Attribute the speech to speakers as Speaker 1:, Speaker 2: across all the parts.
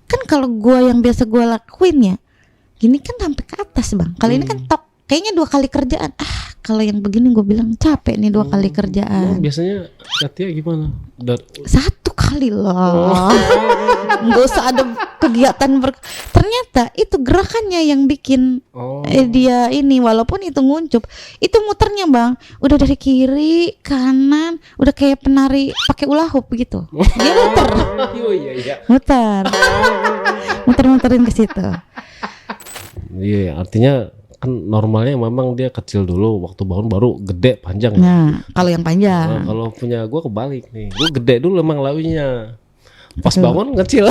Speaker 1: kan kalau gue yang biasa gue lakuin ya gini kan sampai ke atas bang. Kali ini kan tok, kayaknya 2 kali kerjaan. Kalau yang begini gue bilang capek nih 2 kali kerjaan.
Speaker 2: Biasanya Katia gimana?
Speaker 1: 1 kali loh. Nggak usah ada kegiatan ternyata itu gerakannya yang bikin dia ini, walaupun itu nguncup, itu muternya bang, udah dari kiri kanan, udah kayak penari pakai hula hoop gitu. Dia muter, muter-muterin ke situ.
Speaker 2: Iya, artinya kan normalnya memang dia kecil dulu, waktu bangun baru gede panjang.
Speaker 1: Nah, kalau yang panjang.
Speaker 2: Nah, kalau punya gue kebalik nih, gue gede dulu emang launya, pas bangun kecil.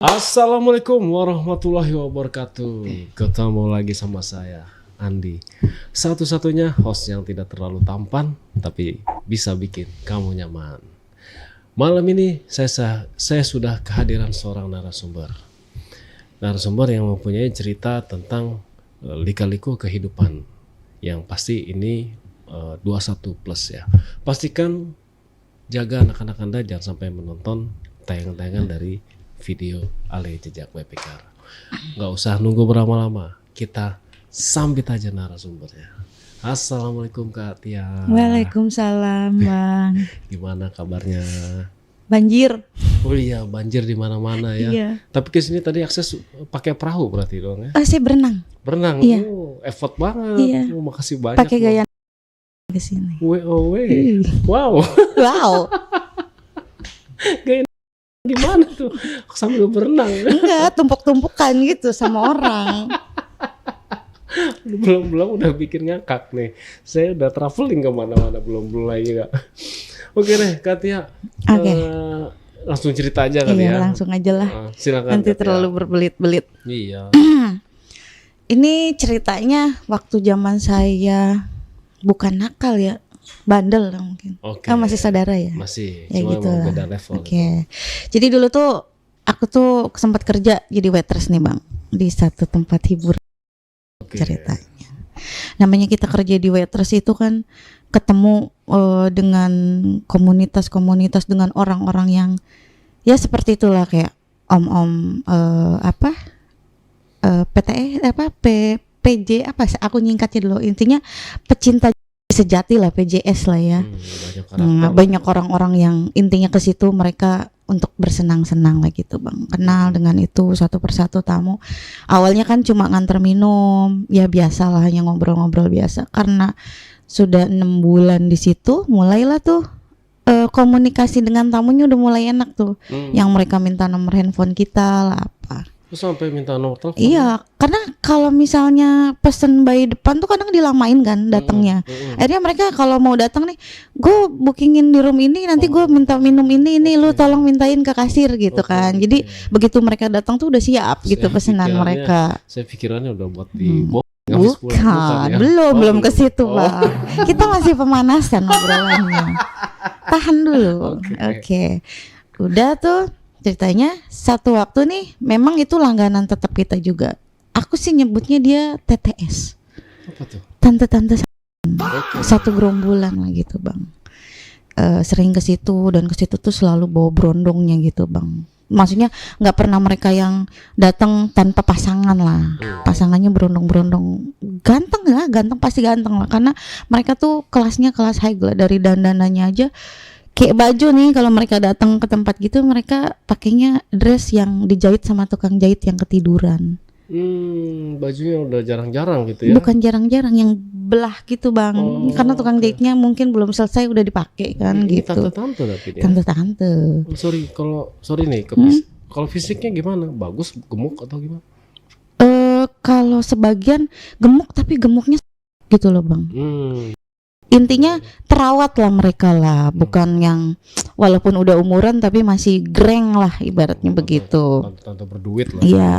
Speaker 2: Assalamualaikum warahmatullahi wabarakatuh. Ketemu lagi sama saya, Andi. Satu-satunya host yang tidak terlalu tampan, tapi bisa bikin kamu nyaman. Malam ini saya sudah kehadiran seorang narasumber. Narasumber yang mempunyai cerita tentang lika-liku kehidupan. Yang pasti ini 21 plus ya. Pastikan jaga anak-anak Anda jangan sampai menonton tayangan-tayangan dari video alih jejak WPK. Nggak usah nunggu berlama-lama, kita sambit aja narasumbernya. Assalamualaikum Kak Tia.
Speaker 1: Waalaikumsalam bang.
Speaker 2: Gimana kabarnya?
Speaker 1: Banjir.
Speaker 2: Oh iya, banjir di mana-mana ya.
Speaker 1: Iya.
Speaker 2: Tapi ke sini tadi akses pakai perahu berarti dong ya?
Speaker 1: Saya berenang.
Speaker 2: Berenang.
Speaker 1: Iya.
Speaker 2: Effort banget.
Speaker 1: Iya.
Speaker 2: Makasih banyak.
Speaker 1: Pakai gaya ke sini.
Speaker 2: Wow.
Speaker 1: Wow.
Speaker 2: Gaya gimana tuh sambil berenang?
Speaker 1: Enggak, tumpuk-tumpukan gitu sama orang.
Speaker 2: Belum udah bikin ngakak nih. Saya udah traveling kemana-mana belum mulai ya. Oke deh Katia. Langsung cerita aja kali ya.
Speaker 1: Langsung aja lah.
Speaker 2: Silakan.
Speaker 1: Nanti
Speaker 2: Katia.
Speaker 1: terlalu berbelit-belit.
Speaker 2: Iya.
Speaker 1: Ini ceritanya waktu zaman saya bukan nakal ya. Bandel lah mungkin. Masih saudara ya?
Speaker 2: Masih,
Speaker 1: ya
Speaker 2: cuma
Speaker 1: gitu.
Speaker 2: beda level.
Speaker 1: Jadi dulu tuh aku tuh sempat kerja jadi waitress nih bang di satu tempat hiburan. Ceritanya. Namanya kita kerja di waitress itu kan ketemu dengan komunitas-komunitas, dengan orang-orang yang ya seperti itulah kayak om-om PJ apa? Aku nyingkatnya dulu. Intinya pecinta sejati lah, PJS lah ya. Banyak orang-orang yang intinya ke situ mereka untuk bersenang-senang lah gitu bang. Kenal dengan itu satu persatu tamu. Awalnya kan cuma nganter minum, ya biasa lah, hanya ngobrol-ngobrol biasa. Karena sudah 6 bulan di situ, mulailah tuh komunikasi dengan tamunya udah mulai enak tuh. Yang mereka minta nomor handphone kita lah apa.
Speaker 2: Terus sampai minta nomor telepon?
Speaker 1: Iya, karena kalau misalnya pesen by depan tuh kadang dilamain kan datangnya. Akhirnya mereka kalau mau datang nih, gue bookingin di room ini, nanti gue minta minum ini, lu tolong mintain ke kasir gitu kan. Jadi begitu mereka datang tuh udah siap gitu pesanan mereka.
Speaker 2: Saya pikirannya udah buat di
Speaker 1: Bukan, ya? belum ke situ Bang. Kita masih pemanasan obrolannya. Tahan dulu. Oke. Udah tuh. Ceritanya satu waktu nih memang itu langganan tetap kita juga. Aku sih nyebutnya dia TTS.
Speaker 2: Apa tuh?
Speaker 1: Tante-tante satu gerombolan lah gitu bang. Sering ke situ dan ke situ tuh selalu bawa berondongnya gitu bang. Maksudnya nggak pernah mereka yang datang tanpa pasangan lah. Pasangannya berondong-berondong. Ganteng pasti ganteng lah. Karena mereka tuh kelasnya kelas high lah, dari dandanannya aja. Kayak baju nih kalau mereka datang ke tempat gitu mereka pakainya dress yang dijahit sama tukang jahit yang ketiduran.
Speaker 2: Bajunya udah jarang-jarang gitu ya? Bukan
Speaker 1: jarang-jarang, yang belah gitu bang. Karena tukang jahitnya mungkin belum selesai udah dipakai kan
Speaker 2: ini
Speaker 1: gitu.
Speaker 2: Tante-tante tapi dia.
Speaker 1: Tante-tante.
Speaker 2: Sorry nih, kalau fisiknya gimana? Bagus, gemuk atau gimana?
Speaker 1: Kalau sebagian gemuk tapi gemuknya gitu loh bang. Intinya terawat lah mereka lah, bukan yang walaupun udah umuran tapi masih greng lah ibaratnya begitu.
Speaker 2: Tante berduit lah.
Speaker 1: Iya.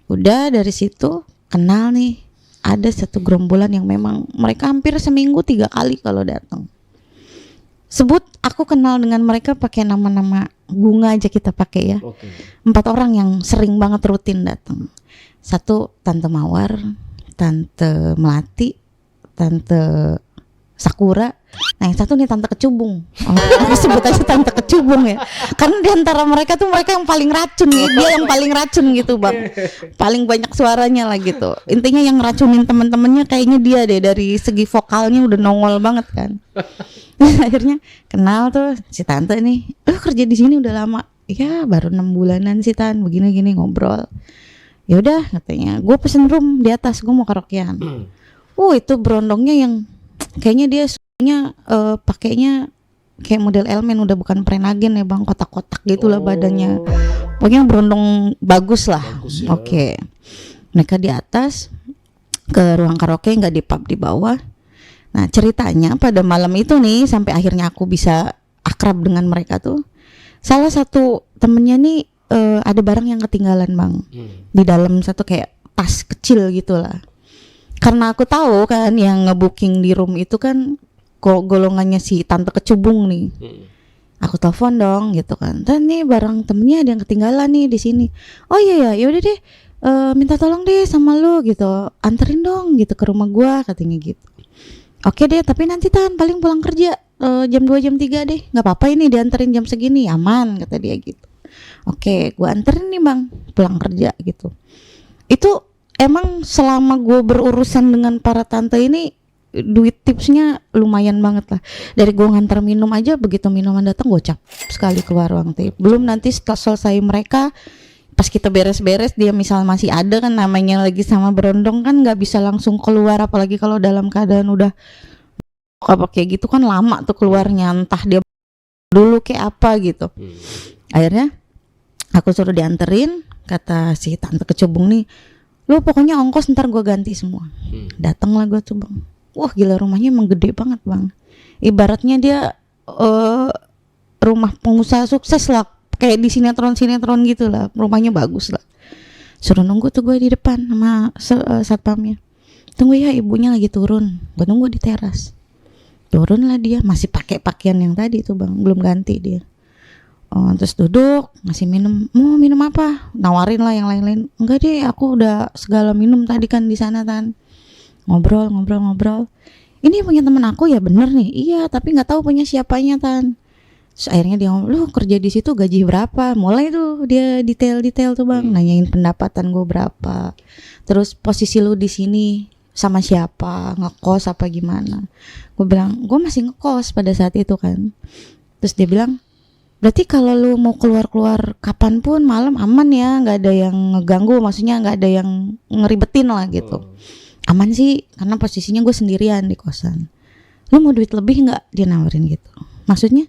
Speaker 1: Udah dari situ kenal nih. Ada satu gerombolan yang memang mereka hampir seminggu 3 kali kalau datang. sebut aku kenal dengan mereka pakai nama-nama bunga aja kita pakai ya. 4 orang yang sering banget rutin datang. 1 Tante Mawar, Tante Melati, Tante Sakura. Nah yang 1 nih Tante Kecubung. Aku sebut aja Tante Kecubung ya. Karena diantara mereka tuh mereka yang paling racun ya. Dia yang paling racun gitu bang. Paling banyak suaranya lah gitu. Intinya yang racunin teman-temannya kayaknya dia deh. Dari segi vokalnya udah nongol banget kan. Akhirnya kenal tuh si Tante nih. Kerja di sini udah lama. Ya baru 6 bulanan sih Tan. Begini-gini ngobrol. Ya udah katanya. Gue pesen room di atas. Gue mau karaokean. Itu berondongnya yang kayaknya dia pakainya kayak model Elmen, udah bukan Prenagen ya bang, kotak-kotak gitulah badannya. Pokoknya berondong bagus lah. Ya. Oke. Mereka di atas ke ruang karaoke, nggak di pub di bawah. Nah ceritanya pada malam itu nih sampai akhirnya aku bisa akrab dengan mereka tuh. Salah satu temennya nih ada barang yang ketinggalan bang di dalam satu kayak tas kecil gitulah. Karena aku tahu kan yang ngebooking di room itu kan kok golongannya si Tante Kecubung nih. Aku telepon dong gitu kan. Dan nih barang temennya ada yang ketinggalan nih di sini. Oh iya ya, yaudah deh minta tolong deh sama lu gitu. Anterin dong gitu ke rumah gua katanya gitu. Oke deh, tapi nanti Tan paling pulang kerja jam 2 jam 3 deh. Enggak apa-apa ini dianterin jam segini, aman kata dia gitu. Oke, gua anterin nih Bang pulang kerja gitu. Itu emang selama gue berurusan dengan para tante ini duit tipsnya lumayan banget lah. Dari gue ngantar minum aja, begitu minuman datang gue cap sekali keluar uang tip. Belum nanti setelah selesai mereka, pas kita beres-beres dia misal masih ada kan namanya lagi sama berondong kan nggak bisa langsung keluar, apalagi kalau dalam keadaan udah apa kayak gitu kan lama tuh keluarnya, entah dia dulu kayak apa gitu. Akhirnya aku suruh dianterin, kata si Tante Kecubung nih, lu pokoknya ongkos ntar gue ganti semua. Datanglah gue tuh bang. Wah gila rumahnya emang gede banget bang. Ibaratnya dia rumah pengusaha sukses lah. Kayak di sinetron-sinetron gitu lah. Rumahnya bagus lah. Suruh nunggu tuh gue di depan sama satpamnya. Tunggu ya ibunya lagi turun. Gue nunggu di teras. Turun lah dia. Masih pakai pakaian yang tadi tuh bang. Belum ganti dia. Terus duduk ngasih minum. Mau minum apa? Nawarin lah yang lain-lain. Enggak deh aku udah segala minum tadi kan di sana Tan. Ngobrol. Ini punya temen aku ya bener nih. Iya tapi nggak tahu punya siapanya Tan. Terus akhirnya dia ngomong, lu kerja di situ gaji berapa? Mulai tuh dia detail tuh bang, nanyain pendapatan gue berapa. Terus posisi lu di sini sama siapa? Ngekos apa gimana? Gue bilang gue masih ngekos pada saat itu kan. Terus dia bilang, berarti kalau lu mau keluar kapanpun malam aman ya, nggak ada yang ngeganggu, maksudnya nggak ada yang ngeribetin lah gitu. Aman sih, karena posisinya gue sendirian di kosan. Lu mau duit lebih nggak? Dia nawarin gitu. Maksudnya,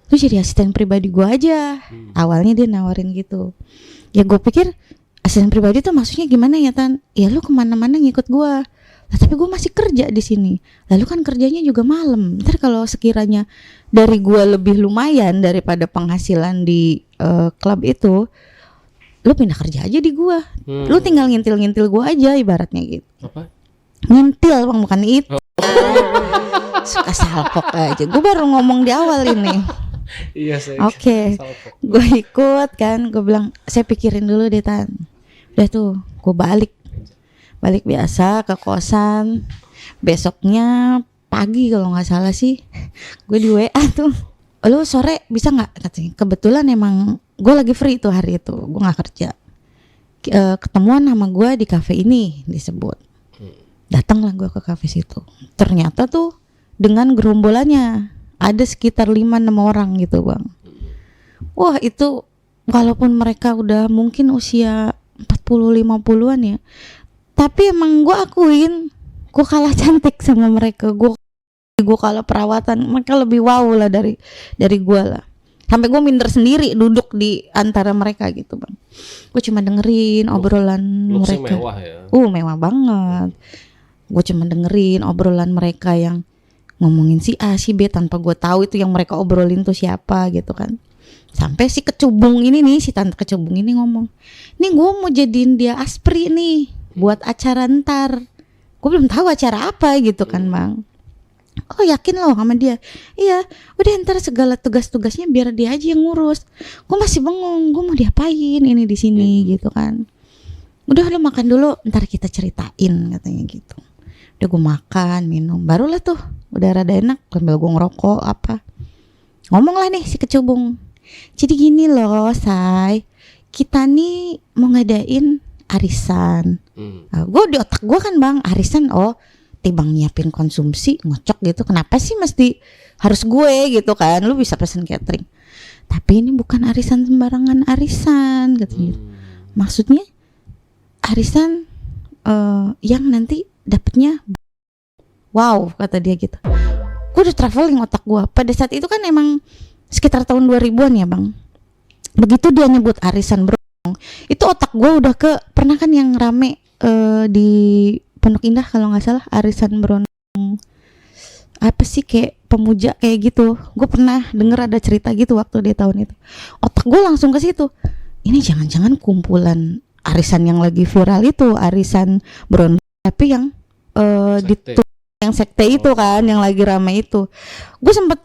Speaker 1: lu jadi asisten pribadi gue aja. Awalnya dia nawarin gitu. Ya gue pikir asisten pribadi tuh maksudnya gimana ya Tan? Ya lu kemana-mana ngikut gue. Nah, tapi gue masih kerja di sini. Lalu kan kerjanya juga malam. Ntar kalau sekiranya dari gue lebih lumayan daripada penghasilan di klub itu, lu pindah kerja aja di gue. Lu tinggal ngintil gue aja ibaratnya gitu.
Speaker 2: Apa?
Speaker 1: Ngintil bang, bukan itu. Suka salpok aja. Gue baru ngomong di awal ini.
Speaker 2: Iya saya.
Speaker 1: Oke. Gue ikut kan. Gue bilang saya pikirin dulu deh Tan. Udah tuh gue balik biasa ke kosan. Besoknya pagi kalau nggak salah sih gue di WA tuh, lu sore bisa nggak katanya. Kebetulan emang gue lagi free tuh hari itu, gue nggak kerja. Ketemuan sama gue di kafe ini disebut. Datanglah gue ke kafe situ. Ternyata tuh dengan gerombolannya ada sekitar 5-6 orang gitu bang. Wah itu walaupun mereka udah mungkin usia 40-50an ya, tapi emang gue akuin gue kalah cantik sama mereka. Gue kalah perawatan, mereka lebih wow lah dari gue lah. Sampai gue minder sendiri duduk di antara mereka gitu bang. Gue cuma dengerin obrolan mereka.
Speaker 2: Mewah ya.
Speaker 1: Mewah banget. Gue cuma dengerin obrolan mereka yang ngomongin si A, si B tanpa gue tahu itu yang mereka obrolin tuh siapa gitu kan. Sampai si Kecubung ini nih, si Tante Kecubung ini ngomong, nih gue mau jadiin dia aspri nih buat acara ntar. Gue belum tahu acara apa gitu kan bang. Oh yakin lo sama dia? Iya, udah ntar segala tugas-tugasnya biar dia aja yang ngurus. Gue masih bengong, gue mau diapain ini di sini gitu kan. Udah lo makan dulu, ntar kita ceritain katanya gitu. Udah gue makan, minum, barulah tuh udah rada enak sambil gue ngerokok apa. Ngomong lah nih si kecubung. Jadi gini loh Say, kita nih mau ngadain arisan. Gue di otak gue kan bang, arisan tibang nyiapin konsumsi ngocok gitu, kenapa sih mesti harus gue gitu kan, lu bisa pesen catering. Tapi ini bukan arisan sembarangan arisan gitu. Maksudnya arisan yang nanti dapetnya wow kata dia gitu. Gue udah traveling otak gue pada saat itu kan emang sekitar tahun 2000-an ya bang. Begitu dia nyebut arisan berondong, itu otak gue udah ke pernah kan yang rame di Pondok Indah kalau nggak salah, arisan berondong apa sih kayak pemuja kayak gitu. Gue pernah denger ada cerita gitu waktu di tahun itu. Otak gue langsung ke situ. Ini jangan-jangan kumpulan arisan yang lagi viral itu, arisan berondong tapi yang yang sekte itu kan, yang lagi ramai itu. Gue sempet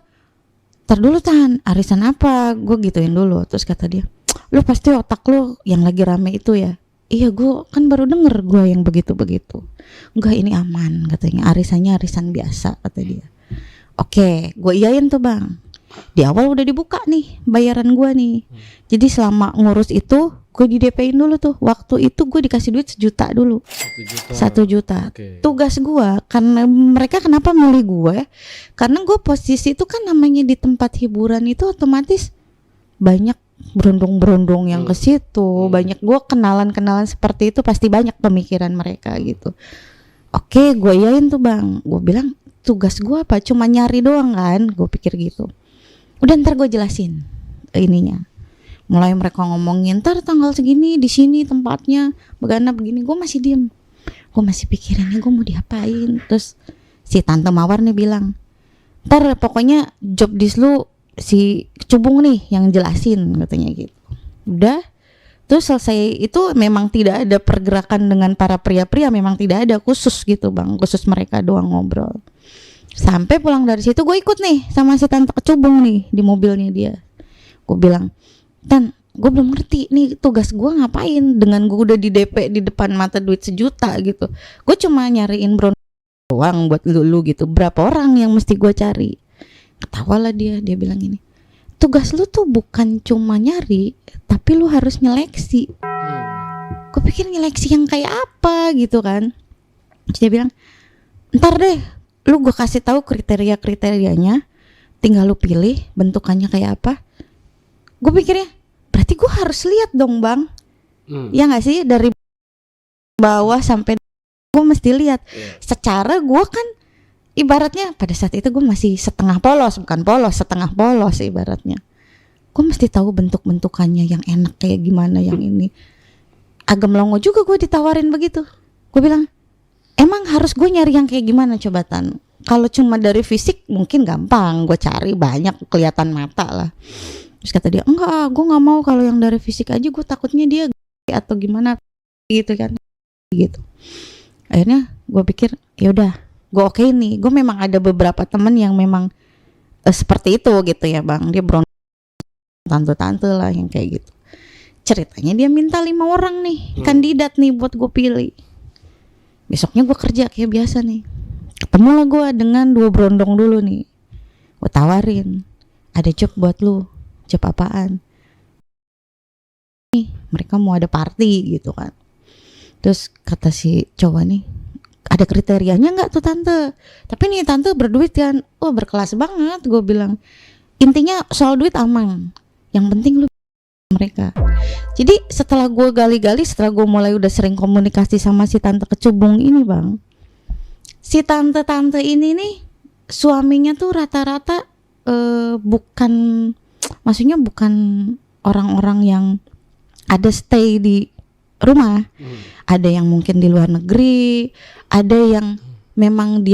Speaker 1: dulu tahan, arisan apa? Gue gituin dulu. Terus kata dia, lu pasti otak lu yang lagi rame itu ya. Iya, gue kan baru denger gue yang begitu-begitu. Enggak, ini aman katanya, arisannya arisan biasa kata dia. Oke, gue iyain tuh bang. Di awal udah dibuka nih bayaran gue nih. Jadi selama ngurus itu gue di DP-in dulu tuh. Waktu itu gue dikasih duit 1 juta dulu. 1 juta.
Speaker 2: Okay.
Speaker 1: Tugas gue, karena mereka kenapa milih gue? Karena gue posisi itu kan namanya di tempat hiburan itu otomatis banyak berondong-berondong yang ke situ, banyak gue kenalan-kenalan seperti itu, pasti banyak pemikiran mereka gitu. Oke, gue yain tuh bang, gue bilang tugas gue apa? Cuma nyari doang kan, gue pikir gitu. Udah ntar gue jelasin ininya. Mulai mereka ngomongin ntar tanggal segini di sini tempatnya, begini, gue masih diem, gue masih pikirinnya gue mau diapain. Terus si tante Mawar nih bilang, ntar pokoknya job desk lu si kecubung nih yang jelasin katanya gitu. Udah, terus selesai itu memang tidak ada pergerakan dengan para pria-pria, memang tidak ada khusus gitu bang, khusus mereka doang ngobrol. Sampai pulang dari situ gue ikut nih sama si tante kecubung nih di mobilnya dia. Gue bilang, Tan, gue belum ngerti nih tugas gue ngapain dengan gue udah di DP di depan mata duit 1 juta gitu. Gue cuma nyariin doang buat lu gitu. Berapa orang yang mesti gue cari? Ketawa lah dia bilang gini, tugas lu tuh bukan cuma nyari, tapi lu harus nyeleksi. Gue pikir nyeleksi yang kayak apa gitu kan. Terus dia bilang, ntar deh, lu gue kasih tahu kriteria-kriterianya, tinggal lu pilih bentukannya kayak apa. Gue pikirnya, berarti gue harus lihat dong bang, ya nggak sih, dari bawah sampai gue mesti lihat. Secara gue kan ibaratnya pada saat itu gue masih setengah polos ibaratnya. Gue mesti tahu bentuk-bentukannya yang enak kayak gimana yang ini. Agak melongo juga gue ditawarin begitu. Gue bilang, emang harus gue nyari yang kayak gimana coba Tan? Kalau cuma dari fisik mungkin gampang, gue cari banyak kelihatan mata lah. Terus kata dia, enggak, gue nggak mau kalau yang dari fisik aja, gue takutnya dia atau gimana gitu kan, gitu. Akhirnya gue pikir, ya udah, gue oke nih. Gue memang ada beberapa temen yang memang seperti itu gitu ya bang. Dia tante-tante lah yang kayak gitu. Ceritanya dia minta 5 orang nih kandidat nih buat gue pilih. Besoknya gue kerja kayak biasa nih. Ketemulah gue dengan 2 berondong dulu nih. Gue tawarin, ada job buat lu. Job apaan? Nih, mereka mau ada party gitu kan. Terus kata si cowok nih, ada kriterianya nggak tuh tante? Tapi nih tante berduit kan, berkelas banget. Gue bilang, intinya soal duit aman, yang penting lu mereka. Jadi setelah gue gali-gali, setelah gue mulai udah sering komunikasi sama si tante kecubung ini bang, si tante-tante ini nih suaminya tuh rata-rata bukan, maksudnya bukan orang-orang yang ada stay di rumah. Ada yang mungkin di luar negeri, ada yang memang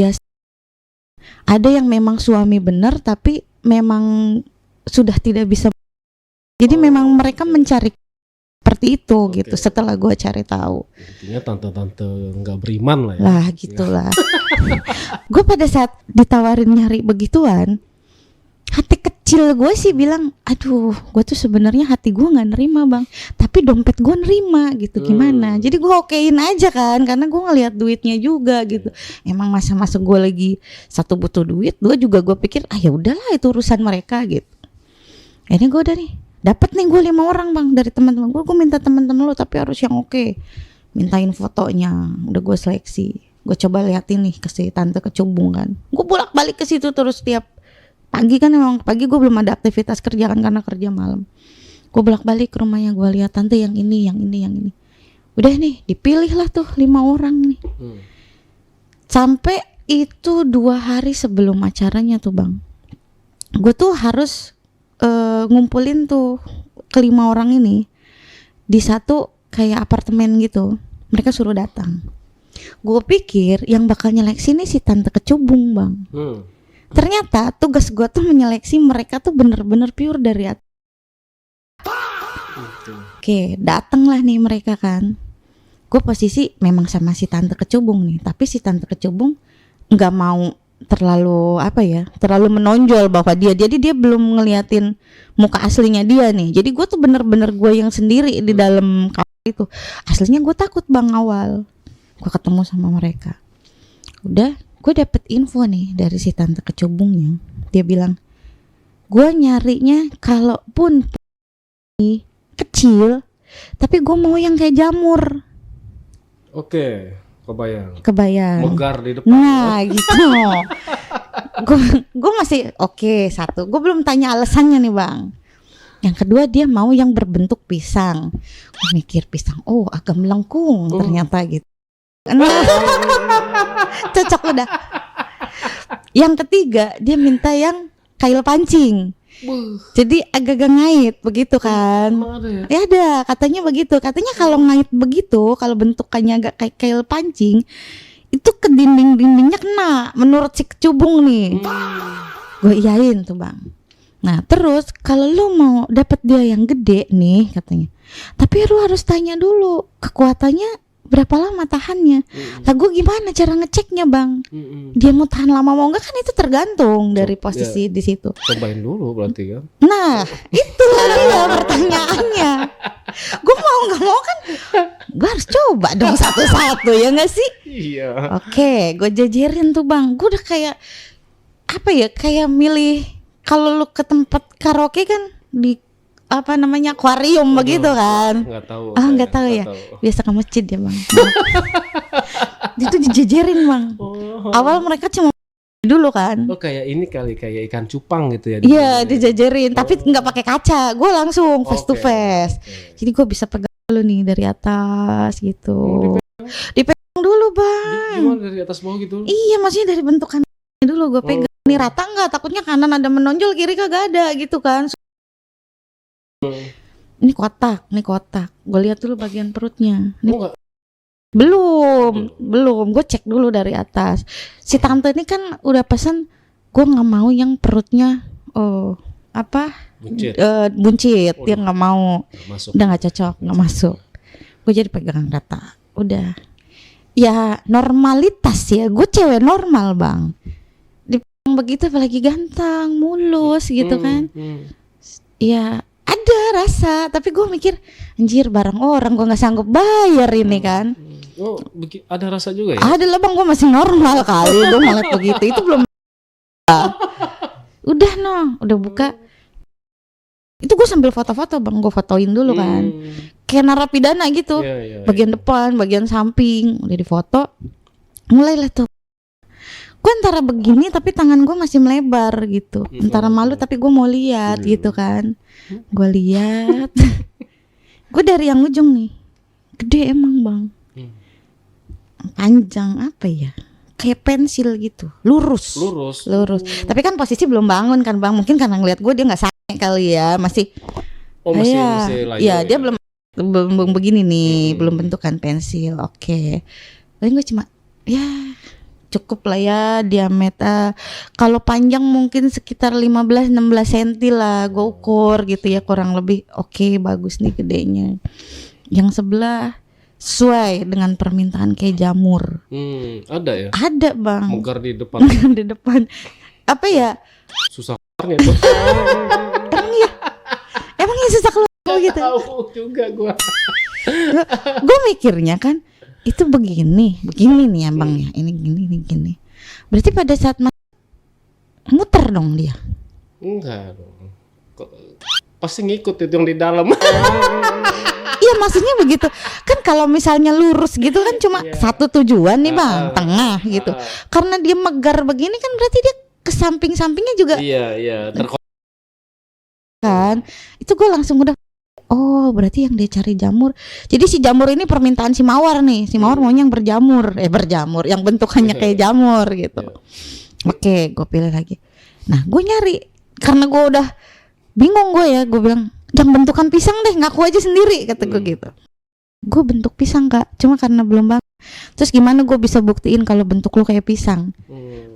Speaker 1: ada yang memang suami benar tapi memang sudah tidak bisa. Jadi memang mereka mencari seperti itu gitu. Setelah gue cari tahu.
Speaker 2: Intinya tante-tante nggak beriman lah ya.
Speaker 1: Lah gitulah. Gue pada saat ditawarin nyari begituan, hati kecil gue sih bilang, aduh, gue tuh sebenarnya hati gue nggak nerima bang, tapi dompet gue nerima gitu. Gimana? Jadi gue okein aja kan, karena gue ngelihat duitnya juga gitu. Emang masa-masa gue lagi satu butuh duit, gue juga gue pikir, ya udahlah itu urusan mereka gitu. Ini gue udah nih, dapat nih gue 5 orang bang dari teman-teman gue. Gue minta teman-teman lo tapi harus yang oke. Mintain fotonya, udah gue seleksi. Gue coba liatin nih ke si tante Kecubung kan. Gue bolak-balik ke situ terus tiap pagi kan, emang pagi gue belum ada aktivitas kerja kan karena kerja malam. Gue bolak-balik ke rumahnya, gue lihat tante yang ini, yang ini, yang ini. Udah nih, dipilih lah tuh 5 orang nih. Sampai itu 2 hari sebelum acaranya tuh bang, gue tuh harus ngumpulin tuh ke 5 orang ini di satu kayak apartemen gitu. Mereka suruh datang. Gue pikir yang bakal nyeleksi nih si tante Kecubung bang. Ternyata tugas gue tuh menyeleksi mereka tuh bener-bener pure dari atas. Oke, datanglah nih mereka kan. Gue posisi memang sama si tante Kecubung nih, tapi si tante Kecubung nggak mau terlalu terlalu menonjol bahwa jadi dia belum ngeliatin muka aslinya dia nih. Jadi gue tuh bener-bener gue yang sendiri di dalam kamar itu. Aslinya gue takut bang awal. Gue ketemu sama mereka. Udah, gue dapet info nih dari si tante Kecubungnya. Dia bilang, gue nyarinya kalaupun kecil, tapi gue mau yang kayak jamur.
Speaker 2: Oke, kebayang. Megar di depan.
Speaker 1: Nah gitu. Gue masih oke, satu. Gue belum tanya alasannya nih bang. Yang kedua dia mau yang berbentuk pisang. Gue mikir pisang, agak melengkung ternyata gitu. Cocok udah. Yang ketiga dia minta yang kail pancing. Jadi agak ngait begitu kan.
Speaker 2: Ada ya?
Speaker 1: Ya ada, katanya begitu. Katanya kalau ngait begitu, kalau bentukannya agak kayak kail pancing, itu ke dinding-dindingnya kena menurut si Kecubung nih. Gue iyain tuh bang. Nah terus kalau lu mau dapet dia yang gede nih katanya, tapi lu harus tanya dulu kekuatannya berapa lama tahannya. Lah gue gimana cara ngeceknya bang? Dia mau tahan lama mau enggak kan itu tergantung dari posisi di situ.
Speaker 2: Cobain dulu berarti kan.
Speaker 1: Nah itu dia pertanyaannya. Gue mau nggak mau kan gue harus coba dong satu-satu ya nggak sih?
Speaker 2: Iya.
Speaker 1: Oke, gue jajarin tuh bang. Gue udah kayak kayak milih kalau lu ke tempat karaoke kan di akuarium begitu kan.
Speaker 2: Nggak tahu.
Speaker 1: Nggak tahu ya. Biasa ke masjid ya bang. Itu dijejerin bang. Awal mereka cuma dulu kan.
Speaker 2: Kayak ini kali, kayak ikan cupang gitu ya.
Speaker 1: Iya dijejerin, tapi nggak pakai kaca. Gue langsung face to face. Jadi gue bisa pegang dulu nih dari atas gitu. Dipegang dulu bang.
Speaker 2: Gimana dari atas bawah gitu?
Speaker 1: Iya maksudnya dari bentukan dulu gue pegang. Ini rata nggak? Takutnya kanan ada menonjol, kiri kagak ada gitu kan. Ini kotak. Gue lihat dulu bagian perutnya. Belum. Gue cek dulu dari atas. Si tante ini kan udah pesan, gue nggak mau yang perutnya buncit. Dia nggak mau. Udah nggak cocok, nggak masuk. Gue jadi pegangan rata. Udah. Ya normalitas ya. Gue cewek normal bang. Dipegang begitu apalagi ganteng, mulus gitu kan. Ya. Ada rasa, tapi gue mikir anjir barang orang, gue nggak sanggup bayar ini kan.
Speaker 2: Ada rasa juga ya?
Speaker 1: Ada lah bang, gue masih normal kali, gue ngeliat begitu, itu belum. Udah buka. Itu gue sambil foto-foto bang, gue fotoin dulu kan. Kayak narapidana gitu, bagian depan, bagian samping, udah difoto. Mulailah tuh. Gue antara begini tapi tangan gue masih melebar gitu, antara malu tapi gue mau lihat gitu kan. Gue lihat, gue dari yang ujung nih, gede emang bang, panjang kayak pensil gitu, lurus. Tapi kan posisi belum bangun kan bang, mungkin karena ngeliat gue dia nggak sange kali ya, masih
Speaker 2: layu,
Speaker 1: ya dia belum begini nih, belum bentukan pensil. Oke. Lalu gue cuma cukup lah ya diameter. Kalau panjang mungkin sekitar 15-16 cm lah gue ukur gitu ya, kurang lebih. Oke, bagus nih gedenya. Yang sebelah sesuai dengan permintaan kayak jamur.
Speaker 2: Ada ya?
Speaker 1: Ada bang.
Speaker 2: Mungkar di depan.
Speaker 1: Mungkar di depan. Apa ya?
Speaker 2: Susah keluarnya tuh.
Speaker 1: Emangnya susah keluar gitu?
Speaker 2: Tahu juga gue.
Speaker 1: Gue mikirnya kan itu begini nih ya bang ya. Ini gini. Berarti pada saat muter dong dia?
Speaker 2: Enggak dong. Pasti ngikut itu yang di dalam.
Speaker 1: Iya maksudnya begitu kan, kalau misalnya lurus gitu kan cuma satu tujuan nih bang, tengah gitu. Karena dia megar begini kan berarti dia ke samping-sampingnya juga.
Speaker 2: Iya
Speaker 1: Kan itu gue langsung udah, oh berarti yang dia cari jamur. Jadi si jamur ini permintaan si mawar nih. Si mawar maunya yang berjamur yang bentukannya kayak jamur gitu. Oke, gue pilih lagi. Nah gue nyari karena gue udah bingung gue bilang yang bentukan pisang deh, ngaku aja sendiri kata gue gitu. Gue bentuk pisang kak, cuma karena belum banget. Terus gimana gue bisa buktiin kalau bentuk lu kayak pisang?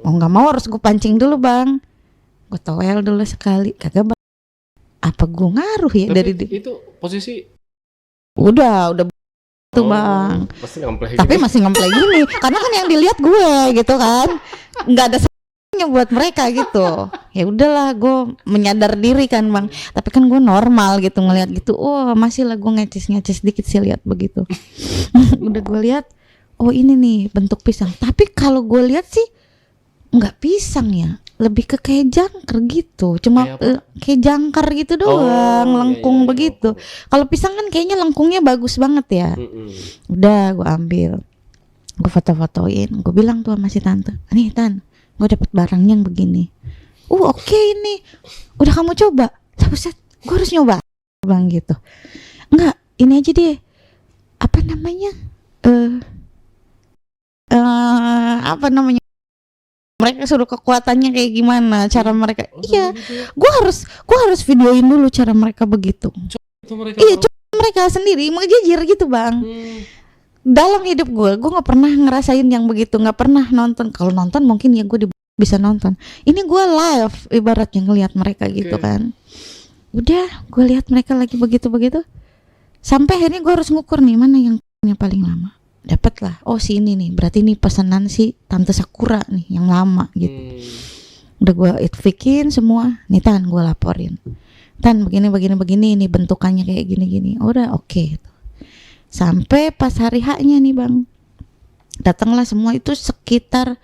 Speaker 1: Mau nggak mau harus gue pancing dulu bang. Gue toel dulu sekali, kagak bang. Apa gue ngaruh ya? Tapi dari
Speaker 2: itu posisi
Speaker 1: udah tuh bang. Tapi masih ngempleng gini karena kan yang dilihat gue gitu kan, nggak ada salahnya buat mereka gitu. Ya udahlah, gue menyadar diri kan bang. Tapi kan gue normal gitu ngelihat gitu. Oh masih lah gue ngeces dikit sih lihat begitu. Udah gue lihat, oh ini nih bentuk pisang. Tapi kalau gue lihat sih nggak pisang ya, lebih ke kayak jangkar gitu, cuma kayak jangkar gitu doang, lengkung begitu. Kalau pisang kan kayaknya lengkungnya bagus banget ya. Udah gue ambil, gue foto-fotoin, gue bilang tuh sama si tante, nih tan, gue dapet barang yang begini. Oke ini, udah kamu coba? Buset, gue harus nyoba bang gitu. Enggak, ini aja deh, apa namanya? Mereka suruh kekuatannya kayak gimana, cara mereka. Iya, gue harus videoin dulu cara mereka begitu. Iya, mereka sendiri menjejir gitu bang. Dalam hidup gue nggak pernah ngerasain yang begitu, nggak pernah nonton. Kalau nonton mungkin ya gue bisa nonton. Ini gue live ibaratnya ngelihat mereka gitu kan. Udah, gue lihat mereka lagi begitu. Sampai akhirnya gue harus ngukur nih mana yang paling lama. Dapat lah, oh si ini nih, berarti ini pesanan si Tante Sakura nih yang lama gitu. Udah gue itfikin semua, nih Tan gue laporin, Tan begini ini bentukannya kayak gini. Udah oke. Sampai pas hari haknya nih bang, datanglah semua itu sekitar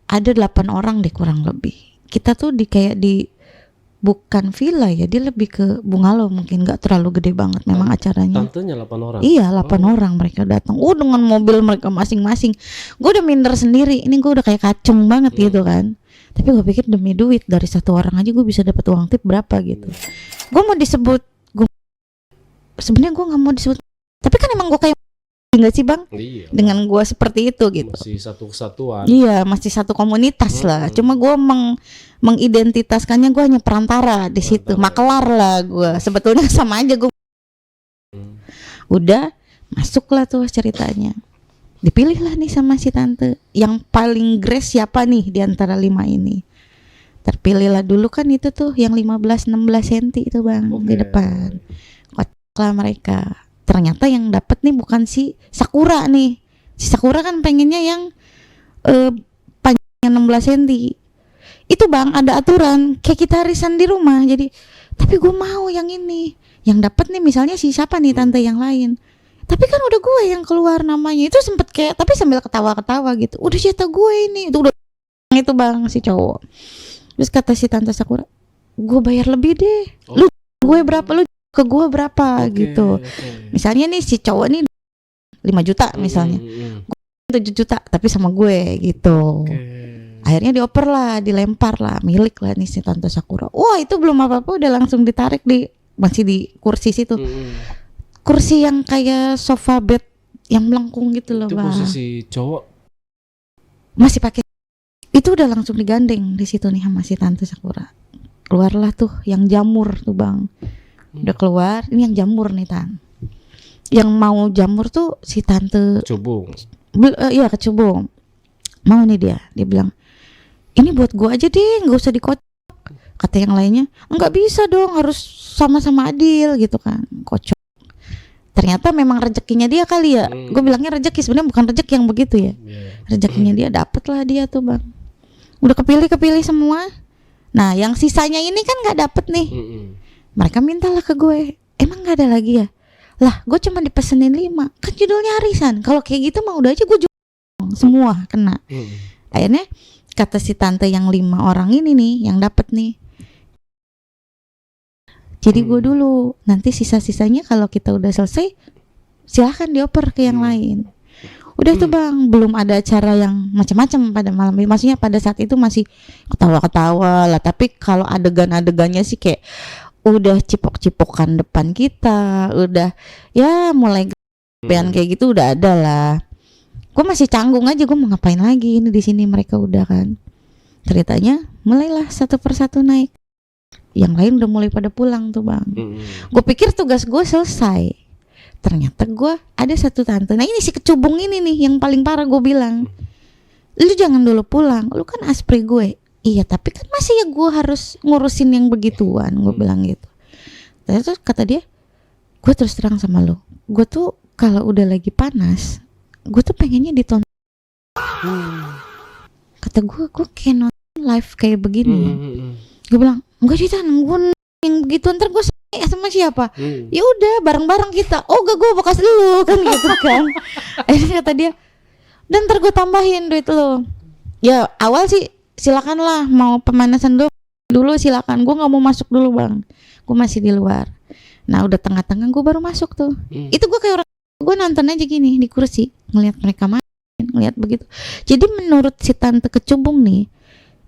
Speaker 1: ada 8 orang deh kurang lebih. Kita tuh bukan villa ya, dia lebih ke bungalow, mungkin nggak terlalu gede banget memang acaranya.
Speaker 2: Tantenya 8 orang?
Speaker 1: Iya 8 orang mereka datang. Dengan mobil mereka masing-masing. Gue udah minder sendiri, ini gue udah kayak kacung banget gitu kan. Tapi gue pikir demi duit dari satu orang aja gue bisa dapat uang tip berapa gitu. Gue mau disebut, sebenarnya gue nggak mau disebut. Tapi kan emang gue kayak nggak sih bang?
Speaker 2: Iya,
Speaker 1: dengan gue seperti itu gitu.
Speaker 2: Masih satu kesatuan.
Speaker 1: Iya, masih satu komunitas lah. Cuma gue mengidentitaskannya gue hanya perantara di situ, makelar lah gue. Sebetulnya sama aja gue. Udah masuklah tuh ceritanya. Dipilihlah nih sama si tante. Yang paling grace siapa nih di antara 5 ini? Terpilihlah dulu kan itu tuh yang 15-16 cm itu bang di depan. Kocak lah mereka. Ternyata yang dapat nih bukan si Sakura nih. Si Sakura kan pengennya yang panjangnya 16 cm. Itu bang ada aturan kayak kita arisan di rumah. Jadi tapi gue mau yang ini. Yang dapat nih misalnya si siapa nih tante yang lain. Tapi kan udah gue yang keluar namanya. Itu sempet kayak tapi sambil ketawa-ketawa gitu. Udah jatah gue ini. Itu udah itu bang si cowok. Terus kata si tante Sakura, gue bayar lebih deh. Lu gue berapa, lu ke gue berapa gitu. Misalnya nih si cowok nih 5 juta misalnya, gue 7 juta tapi sama gue gitu. Akhirnya dioper lah, dilempar lah, milik lah nih si tante Sakura. Wah itu belum apa-apa udah langsung ditarik masih di kursi situ. Kursi yang kayak sofa bed yang melengkung gitu loh bang.
Speaker 2: Itu posisi cowok
Speaker 1: masih pakai. Itu udah langsung digandeng di situ nih sama si tante Sakura. Keluarlah tuh yang jamur tuh bang. Udah keluar, ini yang jamur nih tan. Yang mau jamur tuh si tante
Speaker 2: Cubung.
Speaker 1: Iya kecubung. Mau nih dia bilang, ini buat gue aja deh, nggak usah dikocok. Kata yang lainnya, nggak bisa dong, harus sama-sama adil gitu kan, kocok. Ternyata memang rezekinya dia kali ya. Gue bilangnya rezeki, sebenarnya bukan rezeki yang begitu ya. Rezekinya dia, dapet lah dia tuh bang. Udah kepilih semua. Nah yang sisanya ini kan nggak dapet nih. Mereka mintalah ke gue, emang nggak ada lagi ya? Lah gue cuma dipesenin 5, kan judulnya arisan. Kalau kayak gitu mah udah aja gue semua kena. Akhirnya kata si tante yang 5 orang ini nih yang dapet nih, jadi gue dulu, nanti sisa-sisanya kalau kita udah selesai silahkan dioper ke yang lain. Udah tuh bang, belum ada acara yang macam-macam pada malam ini. Maksudnya pada saat itu masih ketawa-ketawa lah. Tapi kalau adegan-adegannya sih kayak udah cipok-cipokan depan kita, udah ya mulai kayak gitu udah ada lah. Gue masih canggung aja, gue mau ngapain lagi ini di sini, mereka udah kan. Ceritanya mulailah satu persatu naik. Yang lain udah mulai pada pulang tuh bang. Gue pikir tugas gue selesai. Ternyata gue ada satu tante. Nah ini si kecubung ini nih yang paling parah. Gue bilang, lu jangan dulu pulang, lu kan aspri gue. Iya tapi kan masih ya gue harus ngurusin yang begituan. Gue bilang gitu. Terus kata dia, gue terus terang sama lu, gue tuh kalau udah lagi panas, gue tuh pengennya ditonton. Kata gue kayak nonton live kayak begini. Gue bilang, enggak sih Tan, gue yang begitu ntar gue sama siapa? Ya udah bareng-bareng kita. Oh gak, gue bekas dulu kan gitu kan. Akhirnya kata dia, dan ntar gue tambahin duit lo. Ya awal sih silakan lah, mau pemanasan dulu silakan. Gue nggak mau masuk dulu bang, gue masih di luar. Nah udah tengah-tengah gue baru masuk tuh. Itu gue kayak orang, gue nonton aja gini di kursi, ngelihat mereka main, ngelihat begitu. Jadi menurut si tante kecubung nih,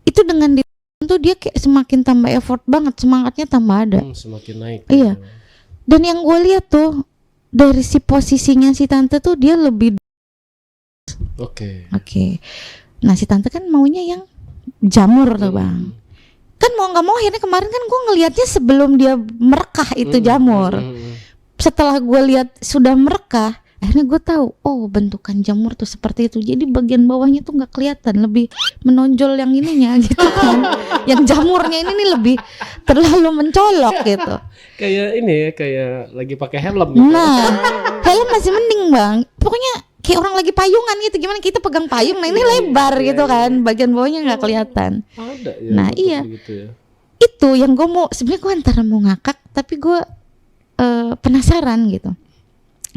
Speaker 1: itu dengan tuh dia kayak semakin tambah effort banget, semangatnya tambah ada,
Speaker 2: semakin naik.
Speaker 1: Iya. Dan yang gue lihat tuh dari si posisinya si tante tuh dia lebih Oke. Nah si tante kan maunya yang jamur tuh bang. Kan mau nggak mau akhirnya kemarin kan gue ngelihatnya sebelum dia merekah itu jamur. Setelah gue lihat sudah merekah, akhirnya gue tahu, oh bentukan jamur tuh seperti itu. Jadi bagian bawahnya tuh nggak kelihatan, lebih menonjol yang ininya gitu kan. Yang jamurnya ini nih lebih terlalu mencolok gitu.
Speaker 2: Kayak ini ya, kayak lagi pakai helm gitu.
Speaker 1: Nah, helm masih mending bang. Pokoknya kayak orang lagi payungan gitu. Gimana kita pegang payung, nah ini lebar gitu kan. Bagian bawahnya nggak kelihatan.
Speaker 2: Ada ya.
Speaker 1: Nah iya.
Speaker 2: Gitu ya.
Speaker 1: Itu yang gue mau, sebenarnya gue antara mau ngakak, tapi gue penasaran gitu.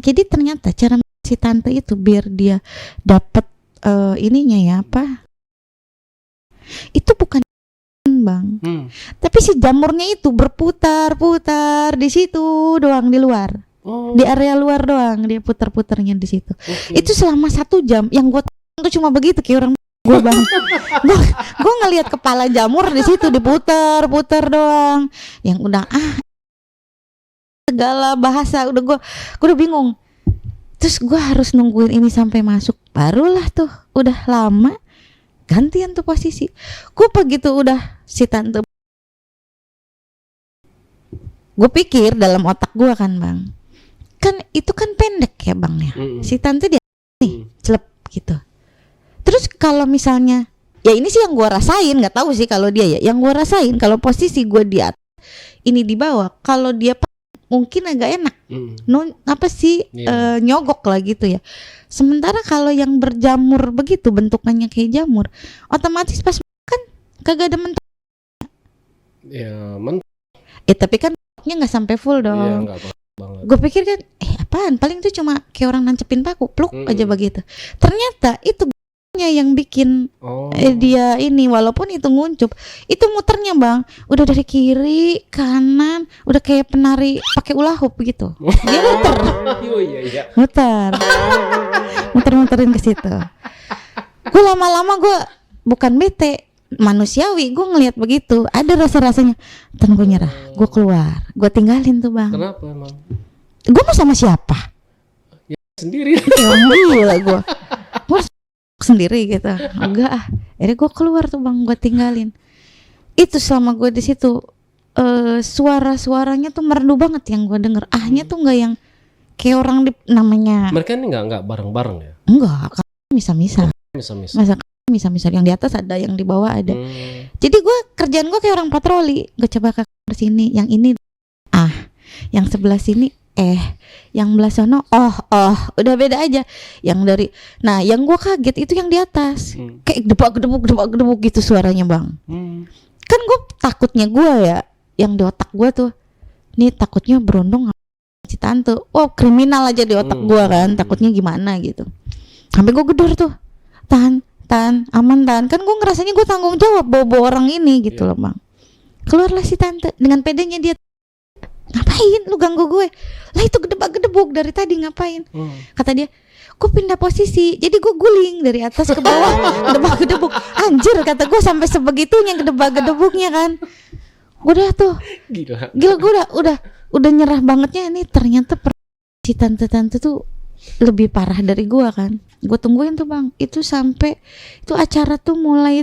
Speaker 1: Jadi ternyata cara si tante itu biar dia dapat ininya ya apa? Itu bukan bang, tapi si jamurnya itu berputar-putar di situ doang di luar, di area luar doang dia putar-putarnya di situ. Itu selama 1 jam. Yang gue tuh cuma begitu kayak orang gue bang. gue ngelihat kepala jamur di situ diputar-putar doang. Yang udah segala bahasa udah gue udah bingung. Terus gue harus nungguin ini sampai masuk, barulah tuh udah lama gantian tuh posisi. Gue begitu udah si tante, gue pikir dalam otak gue kan bang, kan itu kan pendek ya bang ya. Si tante dia nih celep gitu. Terus kalau misalnya ya ini sih yang gue rasain, nggak tahu sih kalau dia ya. Yang gue rasain kalau posisi gue di atas, ini di bawah, kalau dia mungkin agak enak, nyogok lah gitu ya. Sementara kalau yang berjamur begitu bentukannya kayak jamur, otomatis pas makan kagak ada mentok.
Speaker 2: Ya
Speaker 1: tapi kan nggak sampai full dong.
Speaker 2: Iya,
Speaker 1: gue pikir kan apaan, paling itu cuma kayak orang nancepin paku, pluk aja begitu. Ternyata itu yang bikin dia ini, walaupun itu nguncup, itu muternya bang, udah dari kiri kanan, udah kayak penari pakai hula hoop gitu. Dia muter-muterin ke situ. Gue lama-lama gue bukan bete, manusiawi, gue ngelihat begitu, ada rasa-rasanya, dan gue nyerah, gue keluar, gue tinggalin tuh bang.
Speaker 2: Kenapa emang?
Speaker 1: Gue mau sama siapa?
Speaker 2: Ya sendiri.
Speaker 1: Gila gue sendiri gitu. Enggak akhirnya gue keluar tuh bang, gue tinggalin. Itu selama gue di situ suara-suaranya tuh merdu banget yang gue denger. Ahnya tuh nggak yang kayak orang namanya.
Speaker 2: Mereka ini nggak bareng-bareng ya?
Speaker 1: Enggak, misa-misa.
Speaker 2: Misa-misa.
Speaker 1: Masa misal yang di atas ada, yang di bawah ada. Jadi gue kerjaan gue kayak orang patroli. Gue coba ke kamar sini, yang ini yang sebelah sini yang belah sono udah beda aja. Yang dari, nah yang gue kaget itu yang di atas, kayak gedebuk gitu suaranya bang. Kan gue takutnya gue ya, yang di otak gue tuh, nih takutnya berondong si tante, kriminal aja di otak gue kan, takutnya gimana gitu. Sampai gue gedor tuh, tahan aman tahan, kan gue ngerasanya gue tanggung jawab bawa orang ini gitu loh bang. Keluarlah si tante dengan pedenya dia, ngapain lu ganggu gue lah, itu gedebuk dari tadi ngapain. Kata dia, gue pindah posisi, jadi gue guling dari atas ke bawah. Gedebuk anjir kata gue, sampai sebegitunya gedebuknya kan. Gue udah tuh gila gue udah nyerah bangetnya. Ini ternyata si tante tuh lebih parah dari gue kan. Gue tungguin tuh bang, itu sampai itu acara tuh mulai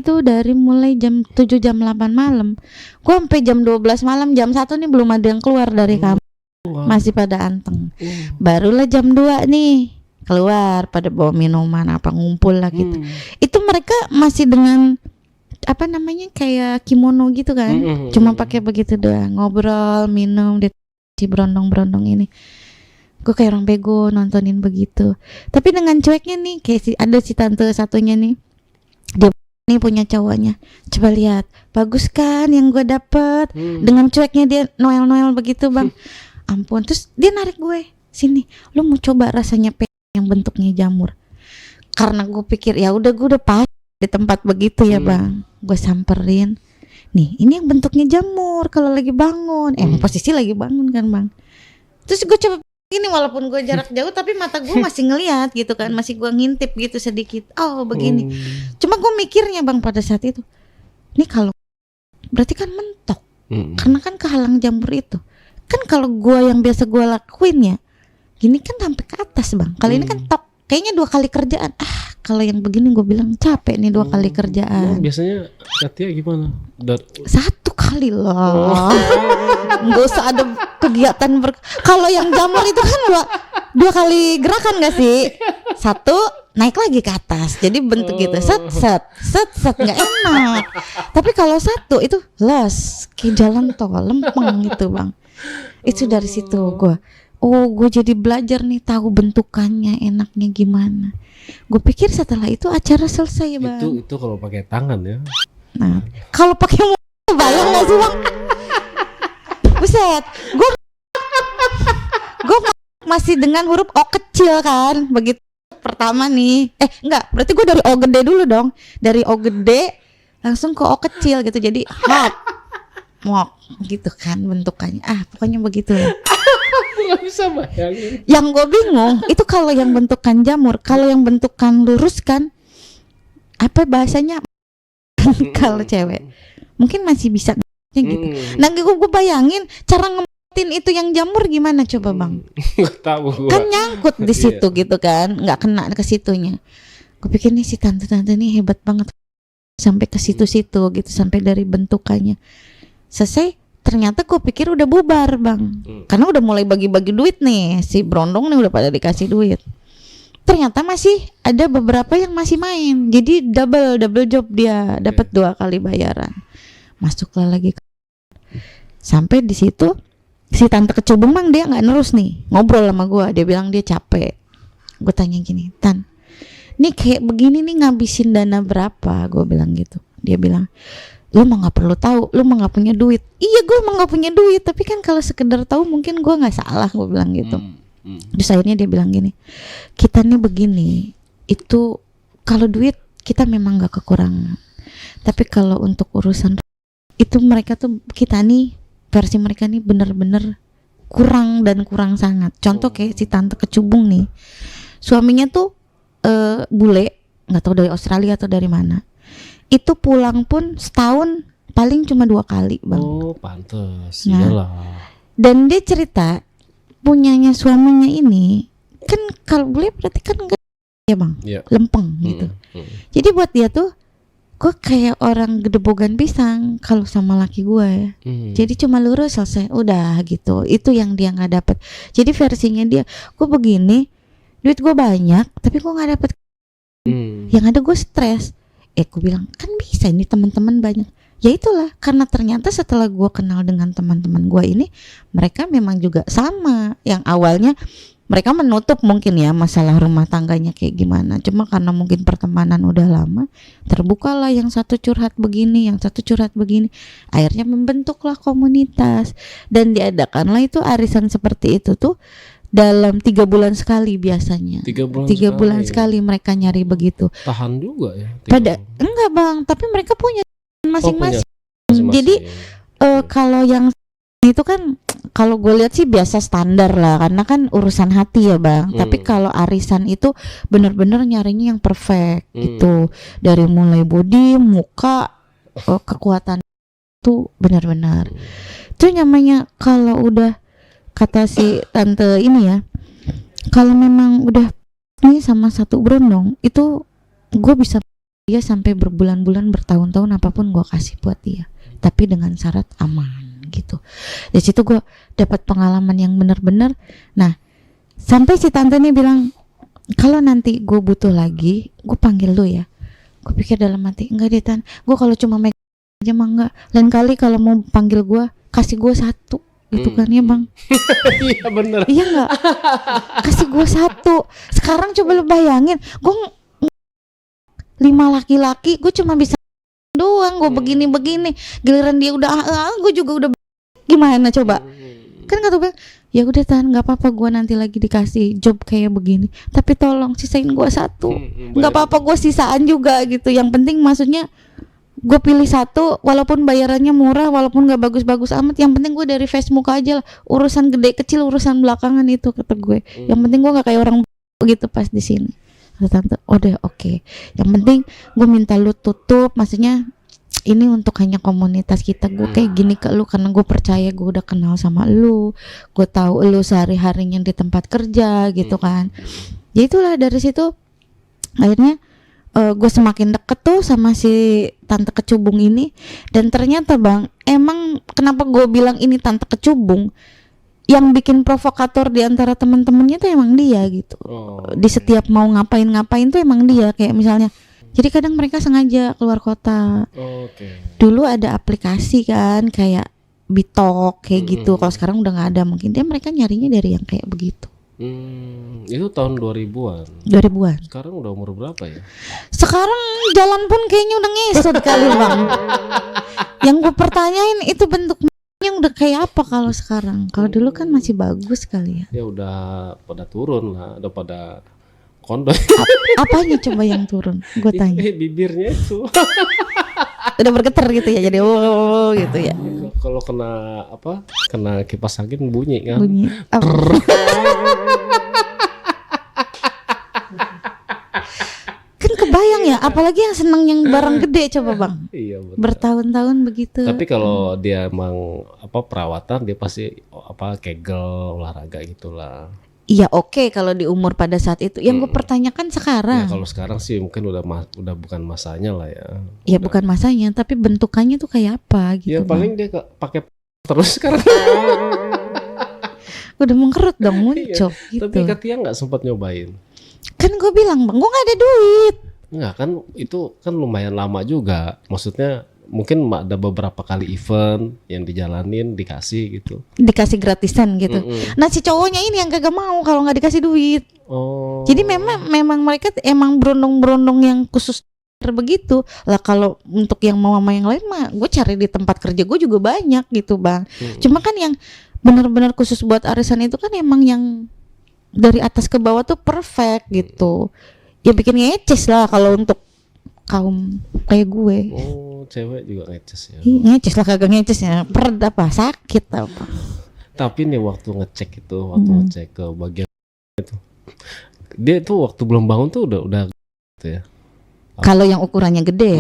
Speaker 1: jam 7 jam 8 malam. Gue sampai jam 12 malam, jam 1 nih belum ada yang keluar dari kamar. Masih pada anteng. Barulah jam 2 nih keluar pada bawa minuman apa, ngumpul lah gitu. Itu mereka masih dengan apa namanya kayak kimono gitu kan. Cuma pakai begitu doang, ngobrol, minum di si berondong ini. Gue kayak orang bego nontonin begitu. Tapi dengan cueknya nih, kayak ada si tante satunya nih, dia nih punya cowoknya, coba lihat, bagus kan yang gue dapet. Dengan cueknya dia noel begitu bang. Ampun. Terus dia narik gue, sini, lu mau coba rasanya yang bentuknya jamur. Karena gue pikir ya udah, gue udah pas di tempat begitu ya bang. Gue samperin, nih ini yang bentuknya jamur kalau lagi bangun. Posisi lagi bangun kan bang. Terus gue coba ini, walaupun gue jarak jauh tapi mata gue masih ngelihat gitu kan, masih gue ngintip gitu sedikit. Begini. Cuma gue mikirnya bang pada saat itu, ini kalau berarti kan mentok, karena kan kehalang jamur itu. Kan kalau gue yang biasa gue lakuin ya, gini kan sampai ke atas bang. Kali ini kan tok, kayaknya 2 kali kerjaan. Kalau yang begini gue bilang capek nih 2 kali kerjaan.
Speaker 2: Biasanya Katia gimana? 1
Speaker 1: kali loh. Nggak usah ada kegiatan kalau yang jamur itu kan 2 kali gerakan gak sih? 1 naik lagi ke atas, jadi bentuk gitu, set nggak enak. Tapi kalau 1 itu les kayak jalan tol lempeng gitu bang. Itu dari situ gue jadi belajar nih, tahu bentukannya enaknya gimana. Gue pikir setelah itu acara selesai bang.
Speaker 2: Itu kalau pakai tangan ya.
Speaker 1: Nah kalau pakai bayang nggak sih bang? Buset, gue masih dengan huruf O kecil kan, begitu pertama nih. Enggak, berarti gue dari O gede dulu dong. Dari O gede langsung ke O kecil gitu, jadi mok gitu kan bentukannya. Pokoknya begitu ya.
Speaker 2: Gak bisa bayangin.
Speaker 1: Yang gue bingung itu kalau yang bentukan jamur, kalau yang bentukan lurus kan apa bahasanya? Kalau cewek mungkin masih bisa gitu. Nah gue bayangin cara ngemetin itu yang jamur gimana coba bang?
Speaker 2: Gak tahu.
Speaker 1: Kan nyangkut di situ gitu kan, nggak kena ke situnya. Gue pikir nih si tante nih hebat banget sampai ke situ-situ gitu, sampai dari bentukannya. Selesai, ternyata gue pikir udah bubar bang, karena udah mulai bagi-bagi duit nih, si berondong nih udah pada dikasih duit. Ternyata masih ada beberapa yang masih main, jadi double job dia, dapat 2 kali bayaran. Masuklah lagi sampai di situ si tante kecubung bang, dia nggak nerus nih ngobrol sama gue, dia bilang dia capek. Gue tanya gini, Tan, nih kayak begini nih ngabisin dana berapa? Gue bilang gitu. Dia bilang, lu mah nggak perlu tahu, lu mah nggak punya duit. Iya gue emang nggak punya duit, tapi kan kalau sekedar tahu mungkin gue nggak salah, gue bilang gitu. Terus akhirnya dia bilang gini, kita nih begini, itu kalau duit kita memang nggak kekurangan, tapi kalau untuk urusan itu mereka tuh, kita nih versi mereka nih bener-bener kurang dan kurang sangat. Contoh kayak si tante kecubung nih, suaminya tuh bule, nggak tahu dari Australia atau dari mana. Itu pulang pun setahun paling cuma 2 kali bang.
Speaker 2: Pantes, iyalah.
Speaker 1: Dan dia cerita punyanya suaminya ini kan kalau bule berarti kan enggak ya bang, lempeng gitu. Jadi buat dia tuh gue kayak orang gedebogan pisang kalau sama laki gue ya. Jadi cuma lurus selesai, udah gitu. Itu yang dia nggak dapet. Jadi versinya dia, gue begini, duit gue banyak, tapi gue nggak dapet. Yang ada gue stres. Aku bilang kan bisa, ini teman-teman banyak. Ya itulah, karena ternyata setelah gue kenal dengan teman-teman gue ini, mereka memang juga sama. Yang awalnya mereka menutup mungkin ya masalah rumah tangganya kayak gimana. Cuma karena mungkin pertemanan udah lama, terbukalah yang satu curhat begini, yang satu curhat begini. Akhirnya membentuklah komunitas. Dan diadakanlah itu arisan seperti itu tuh dalam 3 bulan sekali biasanya. 3 bulan sekali mereka nyari begitu.
Speaker 2: Tahan juga ya.
Speaker 1: Enggak bang, tapi mereka punya masing-masing. Jadi kalau yang itu kan kalau gue lihat sih biasa standar lah, karena kan urusan hati ya bang. Tapi kalau arisan itu benar-benar nyarinya yang perfect itu, dari mulai body, muka, kekuatan itu benar-benar. Itu namanya kalau udah kata si tante ini ya, kalau memang udah nih sama satu berondong itu gue bisa dia sampai berbulan-bulan, bertahun-tahun, apapun gue kasih buat dia, tapi dengan syarat aman gitu. Dari situ gue dapat pengalaman yang benar-benar. Nah sampai si tante ini bilang, kalau nanti gue butuh lagi gue panggil lu ya. Gue pikir dalam hati, enggak deh Tan, gue kalau cuma megang aja mah enggak. Lain kali kalau mau panggil gue, kasih gue 1 gitu kan ya bang.
Speaker 2: Iya bener.
Speaker 1: Iya enggak, kasih gue 1. Sekarang coba lu bayangin, gue 5 laki-laki, gue cuma bisa doang, gue begini-begini, giliran dia udah gue juga udah gimana coba. Kan kata gue, ya udah Tan, nggak apa-apa, gue nanti lagi dikasih job kayak begini, tapi tolong sisain gue 1. Nggak apa-apa, gue sisaan juga gitu. Yang penting maksudnya gue pilih 1, walaupun bayarannya murah, walaupun nggak bagus-bagus amat, yang penting gue dari face muka aja lah. Urusan gede kecil, urusan belakangan itu, kata gue. Yang penting gue nggak kayak orang gitu pas di sini. Kata tante, oh deh oke. Yang penting gue minta lu tutup, maksudnya ini untuk hanya komunitas kita. Gue kayak gini ke lu karena gue percaya, gue udah kenal sama lu, gue tahu lu sehari-harinya di tempat kerja gitu kan. Ya itulah, dari situ akhirnya gue semakin deket tuh sama si tante kecubung ini. Dan ternyata bang, emang kenapa gue bilang ini tante kecubung, yang bikin provokator di antara teman-temannya tuh emang dia gitu. Di setiap mau ngapain-ngapain tuh emang dia. Kayak misalnya, jadi kadang mereka sengaja keluar kota. Dulu ada aplikasi kan kayak Bitok kayak gitu. Kalau sekarang udah nggak ada, mungkin dia mereka nyarinya dari yang kayak begitu.
Speaker 2: Itu tahun 2000-an.
Speaker 1: 2000-an.
Speaker 2: Sekarang udah umur berapa ya?
Speaker 1: Sekarang jalan pun kayaknya udah ngesot kali bang. Yang gue pertanyain itu bentuknya yang udah kayak apa kalau sekarang. Kalau dulu kan masih bagus kali ya.
Speaker 2: Ya udah pada turun lah, udah pada kondom.
Speaker 1: Apanya coba yang turun? Gue tanya.
Speaker 2: Bibirnya itu.
Speaker 1: Udah bergetar gitu ya, jadi gitu ya.
Speaker 2: Kalau kena apa? Kena kipas angin bunyi kan.
Speaker 1: Bunyi. Kan kebayang ya, apalagi yang seneng yang barang gede coba bang.
Speaker 2: Iya betul.
Speaker 1: Bertahun-tahun begitu.
Speaker 2: Tapi kalau dia emang apa perawatan, dia pasti apa kegel, olahraga gitulah.
Speaker 1: Iya oke, kalau di umur pada saat itu. Yang gue pertanyakan sekarang.
Speaker 2: Ya kalau sekarang sih mungkin udah bukan masanya lah ya.
Speaker 1: Ya bukan masanya, tapi bentukannya tuh kayak apa gitu.
Speaker 2: Ya paling dia pakai terus sekarang.
Speaker 1: Udah mengkerut dong, muncul gitu.
Speaker 2: Tapi Katia nggak sempat nyobain.
Speaker 1: Kan gue bilang bang, gue nggak ada duit.
Speaker 2: Enggak kan, itu kan lumayan lama juga. Maksudnya mungkin ada beberapa kali event yang dijalanin dikasih gitu. Dikasih
Speaker 1: gratisan gitu. Nah si cowoknya ini yang kagak mau kalau nggak dikasih duit. Jadi memang mereka emang berondong-berondong yang khusus begitu lah. Kalau untuk yang mau sama yang lain mah gue cari di tempat kerja gue juga banyak gitu bang. Cuma kan yang benar-benar khusus buat arisan itu kan emang yang dari atas ke bawah tuh perfect gitu. Ya bikin ngeces lah kalau untuk kaum kayak gue.
Speaker 2: Cewek juga ngeces ya.
Speaker 1: Ngeces lah, kagak ngeces ya. Perut apa, sakit apa.
Speaker 2: Tapi nih waktu ngecek itu, ngecek ke bagian itu, dia tuh waktu belum bangun tuh udah gitu ya.
Speaker 1: Kalau yang ukurannya gede,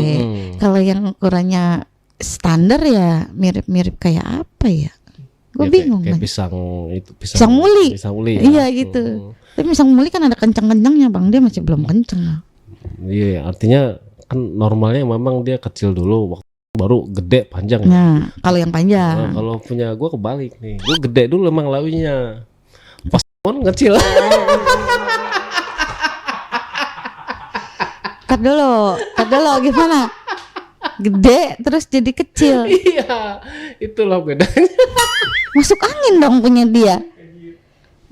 Speaker 1: kalau yang ukurannya standar ya mirip-mirip kayak apa ya? Gue bingung
Speaker 2: kayak
Speaker 1: kan.
Speaker 2: Pisang muli.
Speaker 1: Iya gitu. Tapi pisang muli kan ada kencang-kencangnya bang, dia masih belum kencang.
Speaker 2: Iya, artinya kan normalnya memang dia kecil dulu, baru gede panjang.
Speaker 1: Nah, kalau yang panjang.
Speaker 2: Nah, kalau punya gue kebalik nih, gue gede dulu emang lawinya, pas pun kecil.
Speaker 1: Cut dulu Udah lo gimana? Gede terus jadi kecil.
Speaker 2: Iya, itulah bedanya.
Speaker 1: Masuk angin dong punya dia.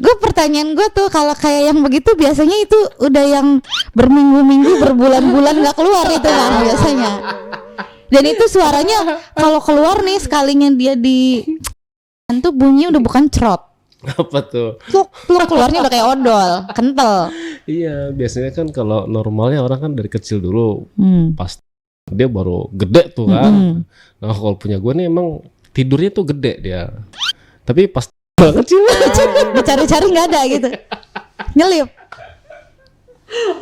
Speaker 1: Gue pertanyaan gue tuh kalau kayak yang begitu biasanya itu udah yang berminggu-minggu berbulan-bulan nggak keluar itu kan biasanya. Dan itu suaranya kalau keluar nih sekalinya dia di tuh bunyinya udah bukan cerot.
Speaker 2: Apa tuh?
Speaker 1: Pluk keluarnya udah kayak odol, kental.
Speaker 2: Iya, biasanya kan kalau normalnya orang kan dari kecil dulu, pas dia baru gede tuh kan. Nah kalau punya gue nih emang tidurnya tuh gede dia, tapi pas kecil
Speaker 1: dicari-cari nggak ada gitu, nyelip.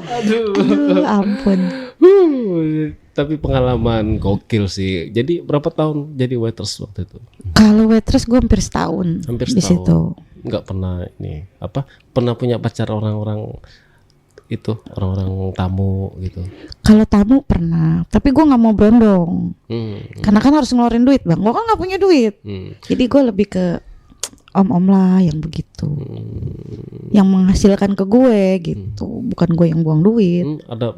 Speaker 2: Aduh,
Speaker 1: ampun.
Speaker 2: Tapi pengalaman gokil sih. Jadi berapa tahun jadi waitress waktu itu?
Speaker 1: Kalau waitress gue hampir setahun.
Speaker 2: Hampir
Speaker 1: di
Speaker 2: setahun.
Speaker 1: situ.
Speaker 2: Nggak pernah ini apa? Pernah punya pacar orang-orang itu, orang-orang tamu gitu?
Speaker 1: Kalau tamu pernah, tapi gue nggak mau berondong. Karena kan harus ngeluarin duit bang. Gue kan nggak punya duit. Jadi gue lebih ke om-om lah yang begitu, yang menghasilkan ke gue gitu, bukan gue yang buang duit.
Speaker 2: Ada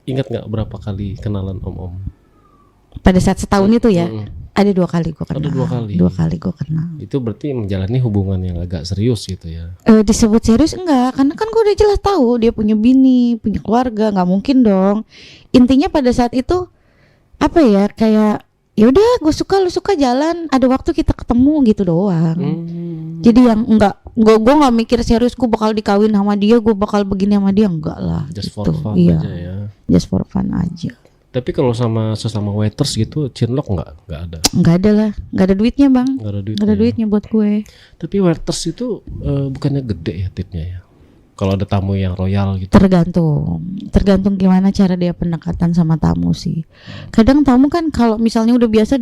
Speaker 2: ingat nggak berapa kali kenalan om-om?
Speaker 1: Pada saat setahun itu ya, ada 2 kali gue kenal.
Speaker 2: Ada 2 kali.
Speaker 1: 2 kali gue kenal.
Speaker 2: Itu berarti menjalani hubungan yang agak serius gitu ya?
Speaker 1: Disebut serius enggak, karena kan gue udah jelas tahu dia punya bini, punya keluarga, nggak mungkin dong. Intinya pada saat itu apa ya, kayak ya udah gue suka lu suka jalan, ada waktu kita ketemu gitu doang. Jadi yang gue nggak mikir serius gue bakal dikawin sama dia, gue bakal begini sama dia, enggak lah.
Speaker 2: Just
Speaker 1: gitu.
Speaker 2: for fun
Speaker 1: Iya.
Speaker 2: aja ya.
Speaker 1: Just for fun aja.
Speaker 2: Tapi kalau sama sesama waiters gitu cinlok nggak ada?
Speaker 1: Nggak ada lah, nggak ada duitnya bang.
Speaker 2: Nggak ada duitnya.
Speaker 1: Nggak ada duitnya buat gue.
Speaker 2: Tapi waiters itu bukannya gede ya tipnya ya? Kalau ada tamu yang royal gitu.
Speaker 1: Tergantung gimana cara dia pendekatan sama tamu sih. Kadang tamu kan kalau misalnya udah biasa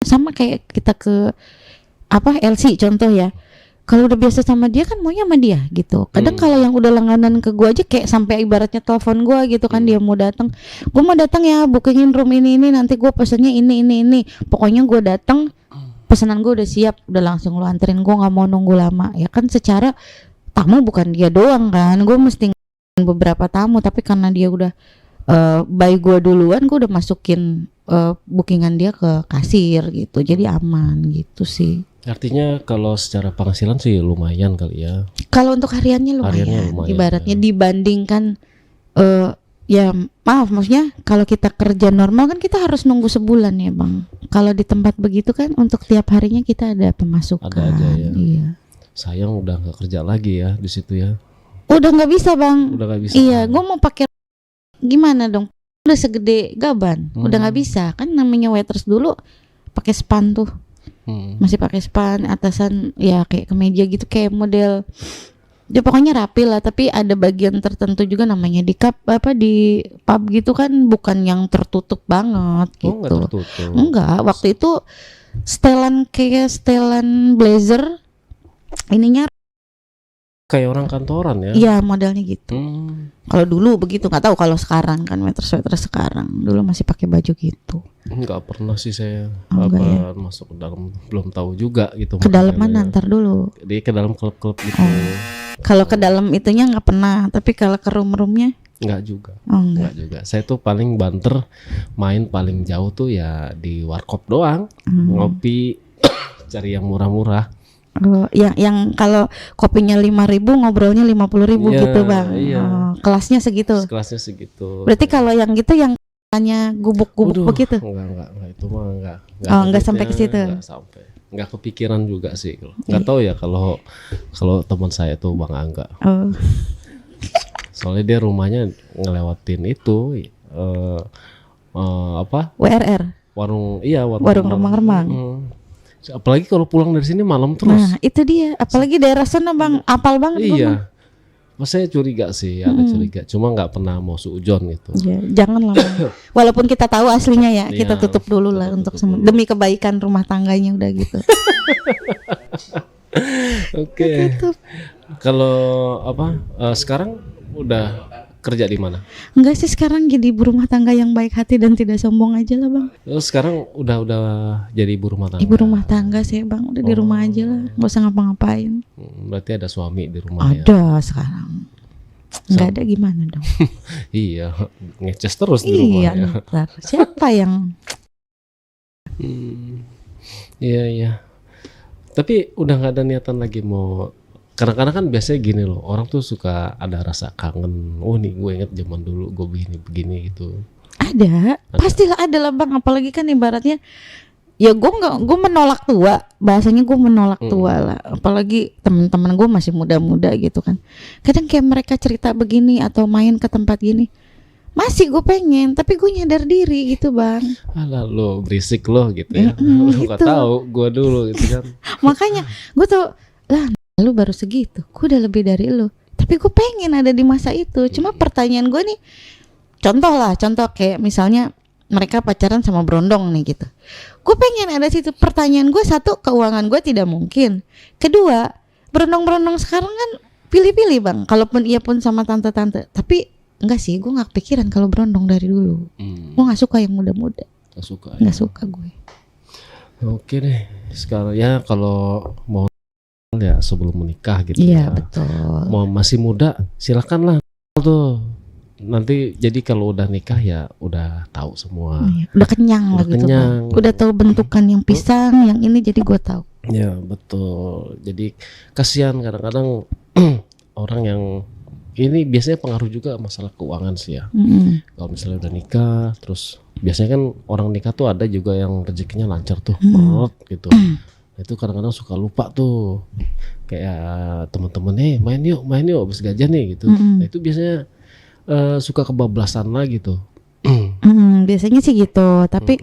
Speaker 1: sama kayak kita ke LC contoh ya. Kalau udah biasa sama dia kan maunya sama dia gitu. Kadang kalau yang udah langganan ke gue aja kayak sampai ibaratnya telepon gue gitu kan, dia mau datang. Gue mau datang ya, bookingin room ini nanti gue pesennya ini. Pokoknya gue datang, pesanan gue udah siap, udah langsung lu anterin, gue nggak mau nunggu lama. Ya kan secara tamu bukan dia doang kan, gue mesti beberapa tamu, tapi karena dia udah by gue duluan, gue udah masukin bookingan dia ke kasir gitu, jadi aman gitu sih.
Speaker 2: Artinya kalau secara penghasilan sih lumayan kali ya.
Speaker 1: Kalau untuk hariannya lumayan ibaratnya ya. Dibandingkan ya maaf maksudnya kalau kita kerja normal kan kita harus nunggu sebulan ya bang. Kalau di tempat begitu kan untuk tiap harinya kita ada pemasukan.
Speaker 2: Ada aja ya.
Speaker 1: Iya.
Speaker 2: Sayang udah nggak kerja lagi ya di situ ya.
Speaker 1: Udah nggak bisa bang.
Speaker 2: Udah nggak bisa.
Speaker 1: Iya, gue mau pakai gimana dong? Udah segede gaban, udah nggak bisa kan, namanya waitress dulu pakai span tuh. Masih pakai span, atasan ya kayak kemeja gitu, kayak model dia pokoknya rapi lah, tapi ada bagian tertentu juga namanya di di pub gitu kan, bukan yang tertutup banget gitu.
Speaker 2: Enggak tertutup.
Speaker 1: Enggak, waktu itu setelan blazer ininya
Speaker 2: kayak orang kantoran ya?
Speaker 1: Iya modelnya gitu. Kalau dulu begitu, nggak tahu kalau sekarang kan waitress sekarang. Dulu masih pakai baju gitu.
Speaker 2: Nggak pernah sih saya
Speaker 1: ya?
Speaker 2: Masuk ke dalam, belum tahu juga gitu.
Speaker 1: Ke dalam mana ntar dulu?
Speaker 2: Dia ke dalam klub-klub gitu.
Speaker 1: Kalau ke dalam itunya nggak pernah, tapi kalau ke room-roomnya?
Speaker 2: Nggak juga.
Speaker 1: Enggak
Speaker 2: juga. Saya tuh paling banter main paling jauh tuh ya di warkop doang, ngopi, cari yang murah-murah.
Speaker 1: Yang kalau kopinya 5.000 ngobrolnya 50.000 gitu bang.
Speaker 2: Iya.
Speaker 1: Kelasnya segitu.
Speaker 2: Kelasnya segitu.
Speaker 1: Berarti kalau yang gitu yang hanya gubuk-gubuk begitu?
Speaker 2: Enggak itu mah enggak.
Speaker 1: Enggak sampai ke situ.
Speaker 2: Enggak sampai. Enggak kepikiran juga sih. Enggak tahu ya kalau teman saya tuh Bang Angga. Soalnya dia rumahnya ngelewatin itu
Speaker 1: WRR.
Speaker 2: Warung remang-remang. Apalagi kalau pulang dari sini malam terus.
Speaker 1: Nah itu dia, apalagi daerah sana bang, apal banget.
Speaker 2: Iya. Saya curiga sih, ada curiga. Cuma nggak pernah mau suujon gitu.
Speaker 1: Ya, jangan lah. Walaupun kita tahu aslinya ya, kita tutup dulu lah untuk demi kebaikan rumah tangganya udah gitu.
Speaker 2: Oke. Kalau sekarang udah kerja di mana?
Speaker 1: Enggak sih, sekarang jadi ibu rumah tangga yang baik hati dan tidak sombong aja lah bang.
Speaker 2: Sekarang udah jadi ibu rumah tangga.
Speaker 1: Ibu rumah tangga sih bang, udah di rumah aja lah, nggak usah ngapa-ngapain.
Speaker 2: Berarti ada suami di rumah
Speaker 1: ada ya? Sekarang. nggak ada gimana dong?
Speaker 2: Iya, ngeces terus di rumah
Speaker 1: Iya,
Speaker 2: ya.
Speaker 1: ntar siapa yang
Speaker 2: Iya iya. Tapi udah nggak ada niatan lagi mau. Kadang-kadang kan biasanya gini loh, orang tuh suka ada rasa kangen. Oh nih gue inget zaman dulu gue begini gitu.
Speaker 1: ada? Pastilah ada lah bang. Apalagi kan ibaratnya, ya gue menolak tua. Bahasanya gue menolak tua lah. Apalagi teman-teman gue masih muda-muda gitu kan. Kadang kayak mereka cerita begini atau main ke tempat gini, masih gue pengen, tapi gue nyadar diri gitu bang.
Speaker 2: Alah lo berisik lo gitu ya. Lo nggak
Speaker 1: gitu.
Speaker 2: tahu gue dulu gitu kan.
Speaker 1: Makanya gue tau lah, lu baru segitu, gue udah lebih dari lu. Tapi gue pengen ada di masa itu. Cuma pertanyaan gue nih, contoh kayak misalnya mereka pacaran sama Brondong nih gitu. Gue pengen ada situ. Pertanyaan gue satu, keuangan gue tidak mungkin. Kedua, Brondong sekarang kan pilih-pilih bang. Kalaupun ia pun sama tante-tante. Tapi enggak sih, gue nggak kepikiran kalau Brondong dari dulu. Gue nggak suka yang muda-muda. Nggak suka gue.
Speaker 2: Oke deh. Sekarang ya kalau mau ya sebelum menikah gitu
Speaker 1: Iya
Speaker 2: ya.
Speaker 1: betul.
Speaker 2: Mau masih muda silakan lah tuh. Nanti jadi kalau udah nikah ya udah tahu semua.
Speaker 1: Iya, udah kenyang lah gitu
Speaker 2: kenyang.
Speaker 1: bang. Udah tahu bentukan yang pisang, yang ini jadi gue tahu.
Speaker 2: Ya betul. Jadi kasihan kadang-kadang orang yang ini biasanya pengaruh juga masalah keuangan sih ya. Kalau misalnya udah nikah, terus biasanya kan orang nikah tuh ada juga yang rezekinya lancar tuh, perut gitu. Itu kadang-kadang suka lupa tuh, kayak teman-teman main yuk habis gajian nih gitu. Nah itu biasanya suka kebablasan lagi tuh.
Speaker 1: Biasanya sih gitu. Tapi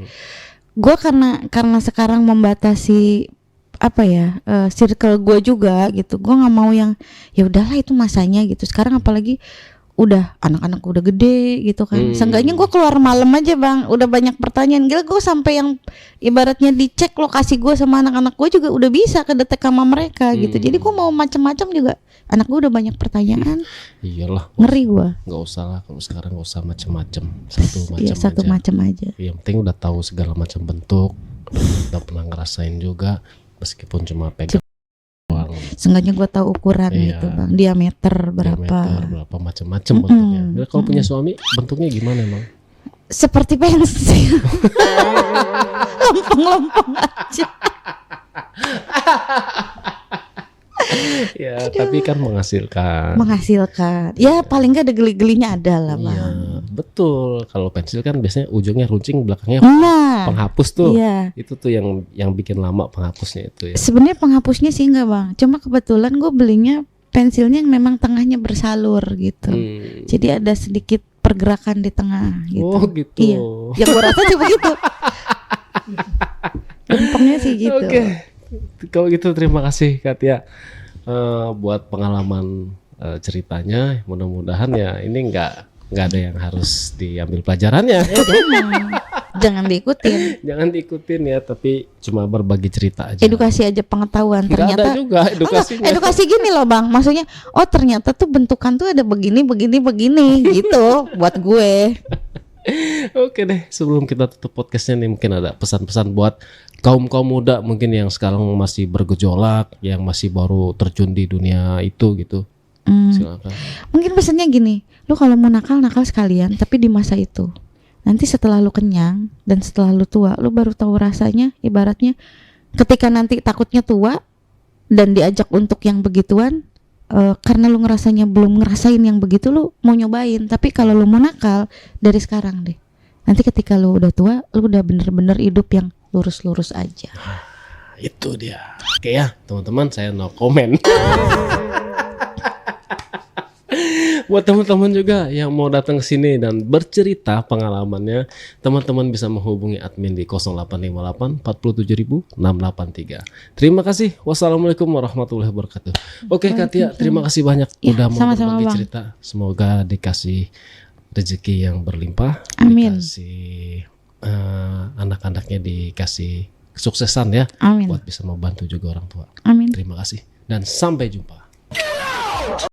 Speaker 1: gue karena sekarang membatasi apa ya, circle gue juga gitu. Gue nggak mau yang ya udahlah itu masanya gitu. Sekarang apalagi udah anak-anak udah gede gitu kan. Seenggaknya gue keluar malam aja bang, udah banyak pertanyaan. Gila gue sampai yang ibaratnya dicek lokasi gue sama anak-anak gue juga udah bisa kedetek sama mereka gitu. Jadi gue mau macam-macam juga. Anak gue udah banyak pertanyaan.
Speaker 2: Iyalah.
Speaker 1: Ngeri gue.
Speaker 2: Nggak usah lah kalau sekarang, nggak usah macam-macam. Satu
Speaker 1: macam aja.
Speaker 2: Yang penting udah tahu segala macam bentuk, udah pernah ngerasain juga, meskipun cuma pegang.
Speaker 1: Seenggaknya gue tahu ukuran gitu bang, diameter berapa
Speaker 2: macam-macam bentuknya. Kalau punya suami bentuknya gimana emang?
Speaker 1: Seperti pensil. Lempeng-lempeng aja.
Speaker 2: Ya tapi kan menghasilkan.
Speaker 1: Ya paling gak ada geli-gelinya ada lah bang.
Speaker 2: Iya betul. Kalau pensil kan biasanya ujungnya runcing, belakangnya penghapus tuh.
Speaker 1: Iya.
Speaker 2: Itu tuh yang bikin lama penghapusnya itu ya.
Speaker 1: Sebenarnya penghapusnya sih enggak bang, cuma kebetulan gue belinya pensilnya yang memang tengahnya bersalur gitu. Jadi ada sedikit pergerakan di tengah gitu.
Speaker 2: Oh gitu.
Speaker 1: Iya. Yang gue rasa sih begitu. Gampangnya sih gitu.
Speaker 2: Oke. Kalau gitu terima kasih Katia buat pengalaman ceritanya. Mudah-mudahan ya ini nggak ada yang harus diambil pelajarannya.
Speaker 1: Jangan diikutin.
Speaker 2: Jangan diikutin ya, tapi cuma berbagi cerita aja.
Speaker 1: Edukasi aja, pengetahuan.
Speaker 2: Nggak
Speaker 1: Ternyata
Speaker 2: ada juga edukasinya.
Speaker 1: Edukasi gini loh bang, maksudnya oh ternyata tuh bentukan tuh ada begini gitu buat gue.
Speaker 2: Oke deh, sebelum kita tutup podcastnya nih, mungkin ada pesan-pesan buat kaum muda mungkin yang sekarang masih bergejolak, yang masih baru terjun di dunia itu gitu. Silakan.
Speaker 1: Mungkin pesannya gini, lu kalau mau nakal sekalian, tapi di masa itu. Nanti setelah lu kenyang dan setelah lu tua, lu baru tahu rasanya. Ibaratnya ketika nanti takutnya tua dan diajak untuk yang begituan, karena lu ngerasanya belum ngerasain yang begitu, lu mau nyobain. Tapi kalau lu mau nakal dari sekarang deh. Nanti ketika lu udah tua, lu udah bener-bener hidup yang lurus-lurus aja.
Speaker 2: Itu dia. Oke ya teman-teman, saya no comment. Buat teman-teman juga yang mau datang ke sini dan bercerita pengalamannya, teman-teman bisa menghubungi admin di 0858 47 683. Terima kasih. Wassalamualaikum warahmatullahi wabarakatuh. Oke Katia, terima kasih banyak udah mau berbagi cerita. Semoga dikasih rezeki yang berlimpah.
Speaker 1: Amin.
Speaker 2: Dikasih anak-anaknya dikasih kesuksesan ya.
Speaker 1: Amin.
Speaker 2: Buat bisa membantu juga orang tua.
Speaker 1: Amin.
Speaker 2: Terima kasih dan sampai jumpa.